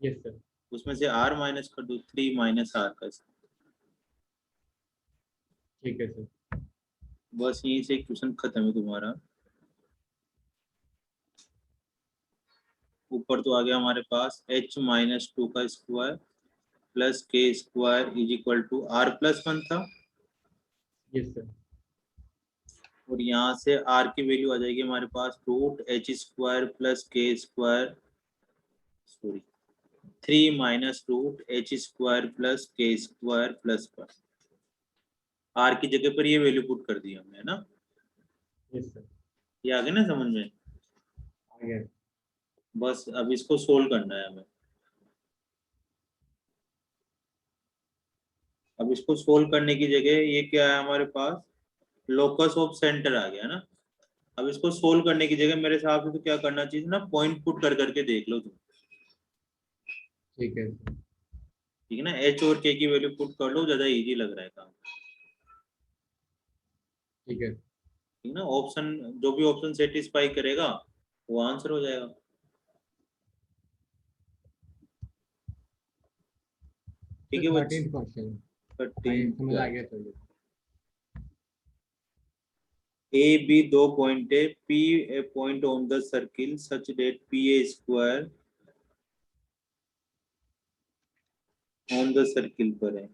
यस सर। उसमें से r माइनस कर दो, 3 - r का स्क्वायर। ठीक है सर। बस यहीं से क्वेश्चन खत्म है तुम्हारा। ऊपर तो आ गया हमारे पास h-2 का square plus k square is equal to r+1 था, यस सर। और यहाँ से r की वैल्यू आ जाएगी हमारे पास √h² plus k square, sorry 3 - √h² plus k square plus 1। r की जगह पर ये वैल्यू पुट कर दी हमने, है ना। Yes sir. ये आ गया ना समझ में। आ गया। बस अब इसको सोल्व करना है हमें। अब इसको सोल्व करने की जगह ये क्या है हमारे पास, लोकस ऑफ सेंटर आ गया ना। अब इसको सोल्व करने की जगह मेरे हिसाब से तो क्या करना चाहिए ना, पॉइंट पुट कर करके देख लो तुम। ठीक है सर। ठीक है ना, h और k की वैल्यू पुट कर लो, ज्यादा इजी लग रहा है काम। ठीक है। ठीक है ना, ऑप्शन जो भी ऑप्शन सेटिस्फाई करेगा वो आंसर हो जाएगा। ठीक सर है बच्चे। 13th question. आगे 13 समझ आ क्या, गया तो ये। ए बी दो पॉइंट है, P A point on the circle such that P A square on the circle पर है।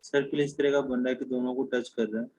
सर्किल इस तरह का बन रहा है कि दोनों को टच कर रहा है।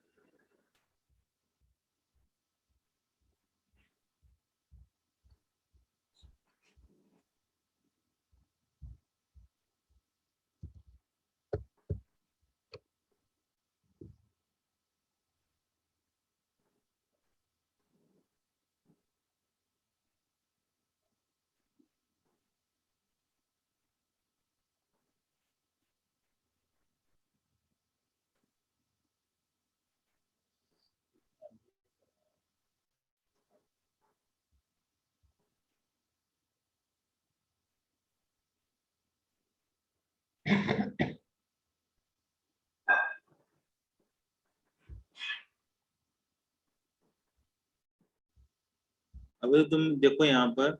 अब तो तुम देखो यहाँ पर,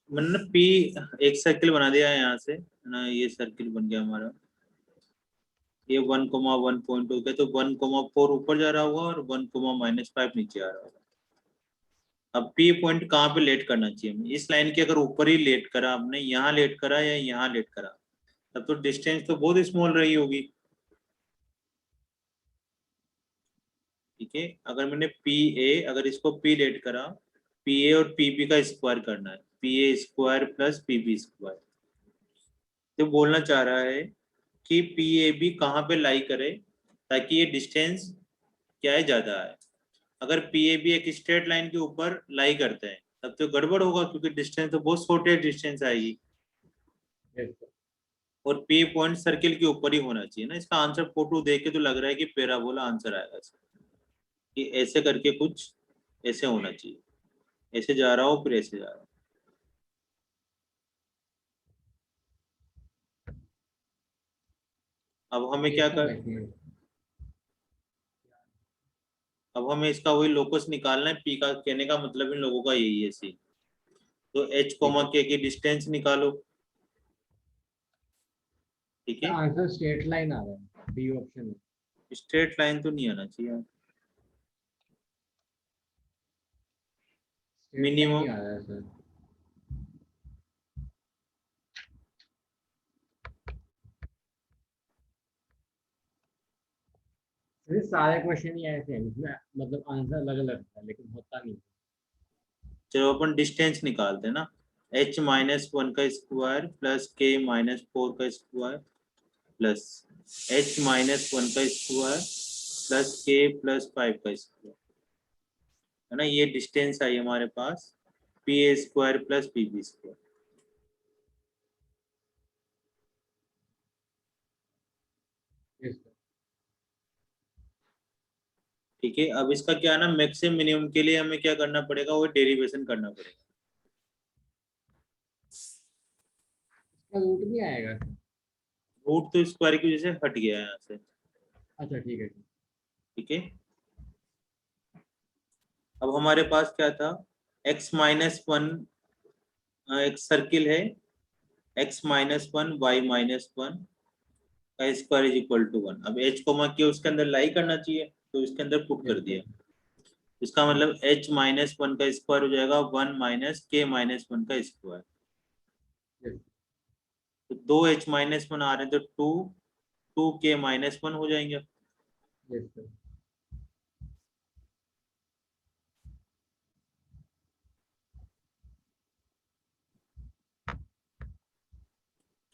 मैंने ना पी एक सर्किल बना दिया है यहाँ से, है ना, ये सर्किल बन गया हमारा। ये 1,1 पॉइंट हो गया, तो 1,4 ऊपर जा रहा होगा और 1,-5 नीचे आ रहा होगा। अब पी पॉइंट कहाँ पे लेट करना चाहिए हमें, इस लाइन के अगर ऊपर ही लेट करा आपने, यहाँ लेट करा या यहाँ लेट करा, तब तो डिस्टेंस तो बहुत स्मॉल रही होगी। ठीक है, अगर मैंने पी ए, अगर इसको पी लेट करा, पी ए और पी बी का स्क्वायर करना है, P A square plus P B square. तो बोलना चाह रहा है कि पी ए बी कहाँ पे लाई करे ताकि ये डिस्टेंस क्या है, ज्यादा है। अगर पी ए बी एक स्ट्रेट लाइन के ऊपर लाई करते हैं तब तो गड़बड़ होगा, क्योंकि डिस्टेंस तो बहुत छोटे डिस्टेंस आएगी। Yes sir. और पी पॉइंट सर्किल के ऊपर ही होना चाहिए ना। इसका आंसर फोटो देख के तो लग रहा है कि पैराबोला आंसर आएगा इसका, कि ऐसे करके कुछ ऐसे होना चाहिए, ऐसे जा रहा हो फिर ऐसे जा रहा हो। अब हमें क्या इसका कर, एक मिनट। अब हमें इसका वही लोकस निकालना है। पी का कहने का मतलब इन लोगों का यही है सी। तो एच ठीक कोमा है, के की डिस्टेंस निकालो। ठीक है, आंसर स्ट्रेट लाइन आ रहा है, बी ऑप्शन है। स्ट्रेट लाइन तो नहीं आना चाहिए, स्ट्रेट लाइन ही मिनिमम। आ रहा है सर। सर सारे क्वेश्चन ही ऐसे हैं जिसमें मतलब आंसर अलग अलग था लेकिन होता नहीं। चलो अपन डिस्टेंस निकालते हैं ना। h माइनस वन का square plus K minus four का square plus h minus one का square plus K plus five का स्क्वायर, है ना। ये डिस्टेंस आई हमारे पास P A square plus P B square. Yes, sir. ठीक है, अब इसका क्या है ना, मैक्सिमम मिनिमम के लिए हमें क्या करना पड़ेगा, वो डेरिवेशन करना पड़ेगा। इसका रूट भी आएगा सर? रूट तो स्क्वायर की वजह से हट गया है यहाँ से। अच्छा ठीक है। ठीक है, अब हमारे पास क्या था, x माइनस वन, एक सर्किल है, x minus one Y minus one का square is equal to one. अब h कोमा के उसके अंदर लाई करना चाहिए, तो इसके अंदर पुट यस कर सर। दिया। इसका मतलब h माइनस वन का स्क्वायर हो जाएगा वन माइनस के माइनस वन का स्क्वायर। यस। तो दो h माइनस वन आ रहे हैं तो टू, टू के माइनस वन हो जाएंगे। Yes sir.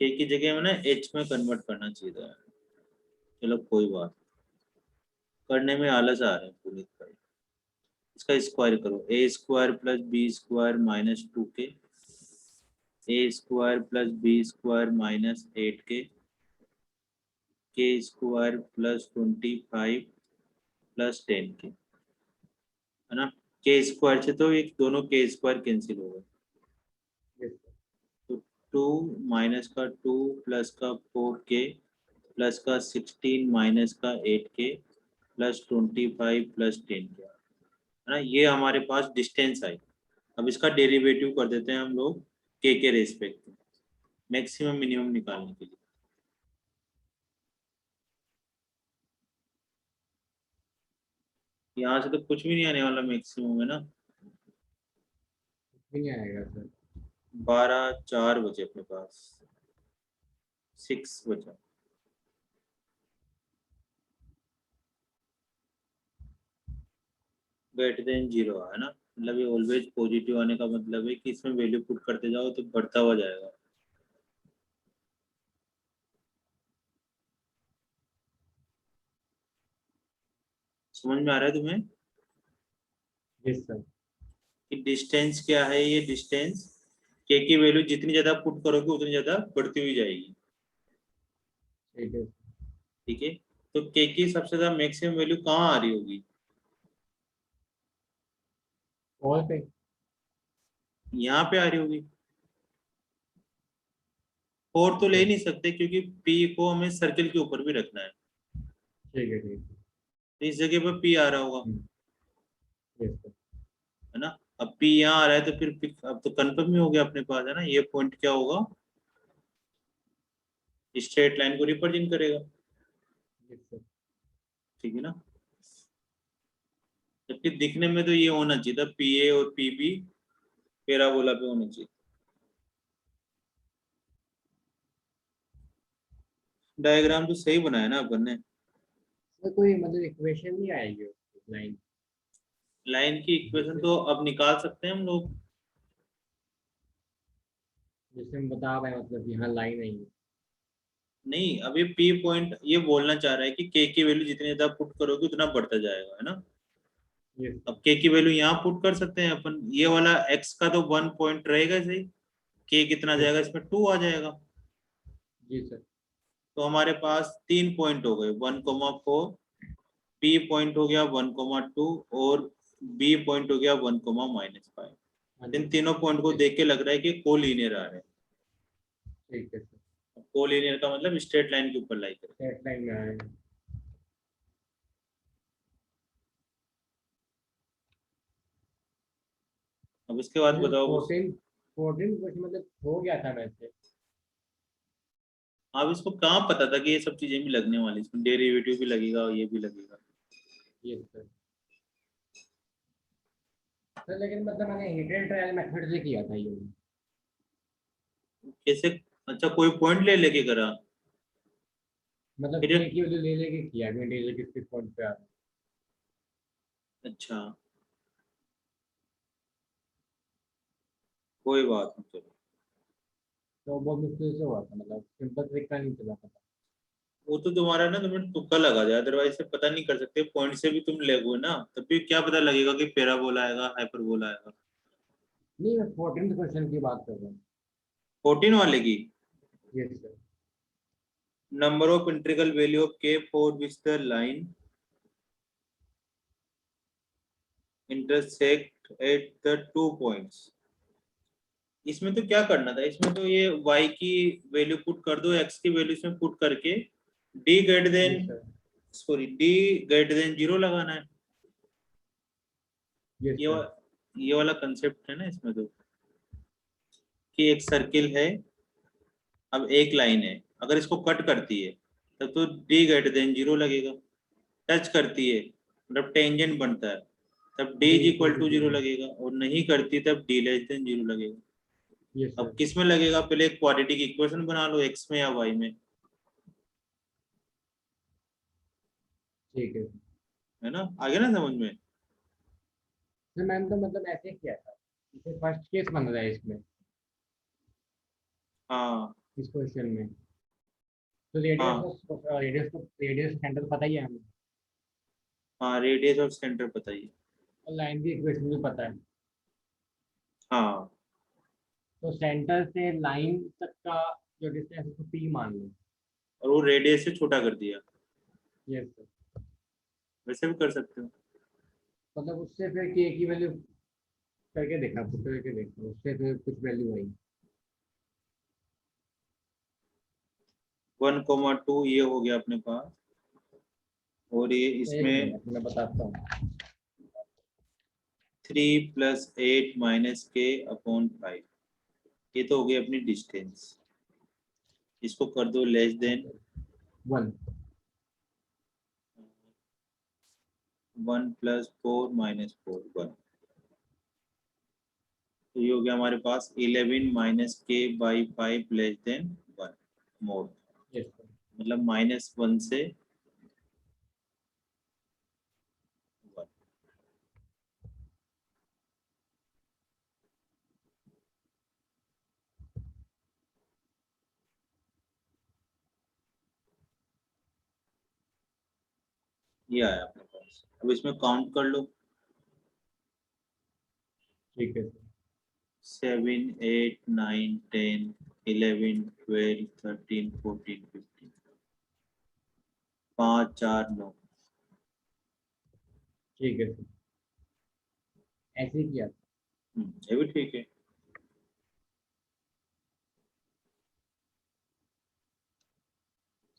के की जगह में ना h में कन्वर्ट करना चाहिए था। चलो कोई बात, करने में आलस आ रहे हैं पूरी तरह। इसका स्क्वायर करो, A square plus B square minus two K square plus B square minus eight K square plus 25 plus 10 K, है ना। के स्क्वायर से तो एक दोनों के स्क्वायर कैंसिल हो गए, यस सर। तो टू माइनस का टू प्लस का फोर के प्लस का 16 माइनस का एट के प्लस 25 प्लस 10 के, है ना। ये हमारे पास डिस्टेंस आई। अब इसका डेरिवेटिव कर देते हैं हम लोग के रेस्पेक्ट में, मैक्सिमम मिनिमम निकालने के लिए। यहाँ से तो कुछ भी नहीं आने वाला मैक्सिमम, है ना। नहीं आएगा सर। 12 4 बचे अपने पास, 6 बचा। ग्रेटर देन जीरो, है ना। मतलब ये ऑलवेज पॉजिटिव आने का मतलब है कि इसमें वैल्यू पुट करते जाओ तो बढ़ता हुआ जाएगा। समझ में आ रहा है तुम्हें यस सर। कि डिस्टेंस क्या है। ये डिस्टेंस के की वैल्यू जितनी ज्यादा पुट करोगे उतनी ज्यादा बढ़ती हुई जाएगी। ठीक है। ठीक है, तो के की सबसे ज्यादा मैक्सिमम वैल्यू कहाँ आ रही होगी, और पे। यहाँ पे आ रही होगी। फोर तो ठीक ले है। नहीं सकते क्योंकि पी को हमें सर्किल के ऊपर भी रखना है, ठीक है। ठीक है। तो इस जगह पर पी आ रहा होगा, यस सर। है ना। अब पी यहाँ आ रहा है तो फिर अब तो कंफर्म ही हो गया अपने पास, है ना। ये पॉइंट क्या होगा, स्ट्रेट लाइन को रिप्रेजेंट करेगा। Yes sir. ठीक है ना, जबकि दिखने में तो ये होना चाहिए था पी ए और पी बी पैराबोला पे होना चाहिए। डायग्राम तो सही बनाया ना अपन ने। सर कोई मतलब इक्वेशन नहीं आएगी उसकी लाइन लाइन की इक्वेशन जिससे तो अब निकाल सकते हैं हम लोग। जिससे हम बता पाए मतलब यहाँ लाइन आई है। नहीं, अभी पी पॉइंट ये बोलना चाह रहा है कि के की वैल्यू जितनी ज्यादा पुट करोगे उतना बढ़ता जाएगा, है ना। यस अब सर। के की वैल्यू यहाँ पुट कर सकते हैं अपन, ये वाला एक्स का तो वन पॉइंट रहेगा सही, के कितना यस जाएगा सर। इसमें टू आ जाएगा। जी सर। तो हमारे पास 3 पॉइंट हो गए, 1,4, P पॉइंट हो गया 1,2 और B पॉइंट हो गया 1,-5। हाँ जी। इन तीनों पॉइंट को देख के लग रहा है कि कोलिनियर आ रहे हैं। ठीक है सर। कोलिनियर का मतलब स्ट्रेट लाइन के ऊपर लाई करें। स्ट्रेट लाइन में आए। अब उसके बाद मुझे बताओ उस 14 क्वेश्चन मतलब हो गया था वैसे। अब इसको कहाँ पता था कि ये सब चीजें भी लगने वाली, इसमें डेरिवेटिव भी लगेगा और ये भी लगेगा। ये सर। सर लेकिन मतलब मैंने हीटेड ट्रायल मेथड से किया था ये। कैसे? अच्छा, कोई पॉइंट ले लेके करा मतलब फिर? के की वैल्यू ले लेके किया कि इंटीजर किस किस पॉइंट पे आ रहा है। अच्छा, कोई बात नहीं, चलो। तो बहुत मुश्किल से हुआ था, मतलब सिंपल तरीका नहीं चला था। वो तो तुम्हारा ना, तुम्हें तुक्का लगा जाए, अदरवाइज से पता नहीं कर सकते। पॉइंट से भी तुम लगोगे ना, तब भी क्या पता लगेगा कि पैराबोला आएगा हाइपरबोला आएगा। नहीं, मैं 14 क्वेश्चन की बात कर रहा हूँ। 14 वाले की, yes sir. Number of integral value of K for which the line intersect at the 2 points. इसमें तो क्या करना था, इसमें तो ये y की वैल्यू पुट कर दो, x की वैल्यू इसमें पुट करके d greater than, yes sir. Sorry d greater than 0 लगाना है। यस ये सर। वा, ये वाला कंसेप्ट है ना इसमें तो, कि एक सर्किल है, अब एक लाइन है, अगर इसको कट करती है तब तो d ग्रेटर देन 0 लगेगा। टच करती है मतलब टेंजेंट बनता है, तब d D is equal equal to to 0 zero. लगेगा, और नहीं करती तब d लेस देन 0 लगेगा। यस अब सर। किस में लगेगा, पहले एक क्वाड्रेटिक इक्वेशन बना लो, x में या y में, ठीक है। है ना? आगे ना समझ में? सर मैंने तो मतलब ऐसे ही किया था, जैसे फर्स्ट केस बन रहा है इसमें, हाँ इस क्वेश्चन में। तो हाँ रेडियस सेंटर पता ही है हमें। हाँ, रेडियस ऑफ सेंटर बताइए। और लाइन की इक्वेशन भी पता है। हाँ, तो सेंटर से लाइन तक का जो डिस्टेंस है उसको पी मान लो। और वो रेडियस से छोटा कर दिया, यस सर। वैसे भी कर सकते हो। मतलब उससे फिर के की वैल्यू करके देखा, पुट करके देखा, उससे फिर कुछ वैल्यू आई। 1,2 ये हो गया अपने पास, और ये एक इसमें मिनट मैं बताता हूँ। 3 + 8 - k/5, ये तो हो गई अपनी डिस्टेंस। इसको कर दो लेस देन 1। 1 + 4 - 4 1। तो ये हो गया हमारे पास 11 - k/5 लेस देन 1 मोर, यस सर। मतलब -1 से 1। ये आया अपने पास। अब इसमें काउंट कर लो, ठीक है सर। 7 8 9 10 11 12 13 14 15, 5 4 9। ठीक है सर। ऐसे ही किया था। ये भी ठीक है।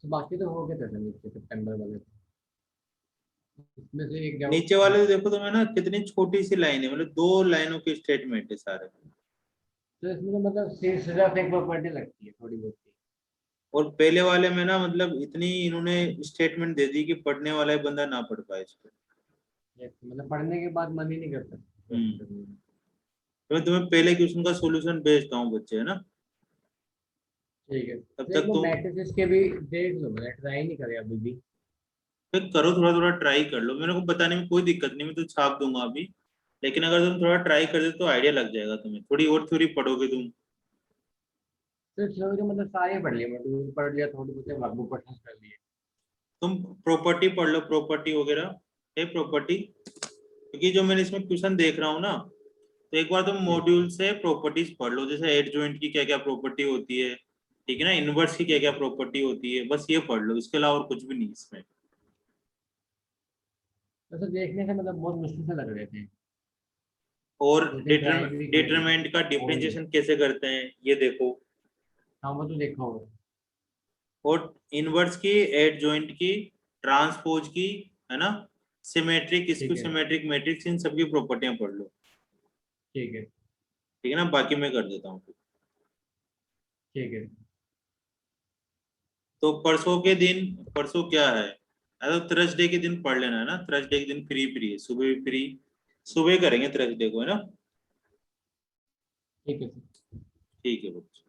तो बाकी तो हो गया था सर, नीचे सितंबर वाले तो। इसमें से एक डाउट नीचे था। वाले देखो तो मैं ना, कितनी छोटी सी लाइन है, मतलब 2 लाइनों के स्टेटमेंट है सारे। तो इसमें तो मतलब सिर्फ एक प्रॉपर्टी लगती है थोड़ी बहुत सी। और पहले वाले में ना, मतलब इतनी इन्होंने स्टेटमेंट दे दी कि पढ़ने वाला ही बंदा ना पढ़ पाए इसको। Yes, मतलब पढ़ने के बाद मन ही नहीं करता क्वेश्चन हम्म करने में। तो मैं तुम्हें पहले क्वेश्चन का सॉल्यूशन भेजता हूँ बच्चे, है ना? ठीक है, तब तो एक तक वो तुम मैट्रिसेस के भी देख लो, मैंने ट्राई नहीं करे अभी भी। फिर करो, थोड़ा थोड़ा ट्राई कर लो, मेरे को बताने में कोई दिक्कत नहीं, मैं तो छाप दूंगा अभी। लेकिन अगर तुम थोड़ा ट्राई कर दे तो आइडिया लग जाएगा तुम्हें, थोड़ी और थ्योरी पढ़ोगे तुम। तो थ्योरी मतलब सारे पढ़ लिए, मॉड्यूल पढ़ लिया, थोड़ी बहुत वर्कबुक क्वेश्चन कर लिए। तुम प्रॉपर्टी पढ़ लो, प्रॉपर्टी वगैरह है प्रॉपर्टी, क्योंकि जो मैंने इसमें क्वेश्चन देख रहा हूँ ना, तो एक बार तुम ठीक मॉड्यूल है। से प्रॉपर्टीज पढ़ लो, जैसे एड जॉइंट की क्या क्या प्रॉपर्टी होती है, ठीक है ना। इनवर्स की क्या क्या प्रॉपर्टी होती है, बस ये पढ़ लो, इसके अलावा और कुछ भी नहीं इसमें। तो देखने से मतलब बहुत मुश्किल से लग रहे थे, और दो तीन ट्राई भी किए थे, डिटरमिनेंट का हो ही नहीं। डिफरेंशिएशन कैसे करते हैं ये देखो। हाँ वो तो देखा होगा। और इनवर्स की, एडजॉइंट की, ट्रांसपोज की, है ना, सिमेट्रिक, ठीक स्क्यू है। सिमेट्रिक मैट्रिक्स, इन सबकी प्रॉपर्टियां पढ़ लो। ठीक है। ठीक है ना, बाकी मैं कर देता हूँ। ठीक है। तो परसों के दिन, परसों क्या है, तो थर्सडे के दिन पढ़ लेना है ना। थर्सडे के दिन फ्री फ्री है, सुबह भी फ्री, सुबह करेंगे थर्सडे को, है ना। ठीक है। ठीक है बच्चे।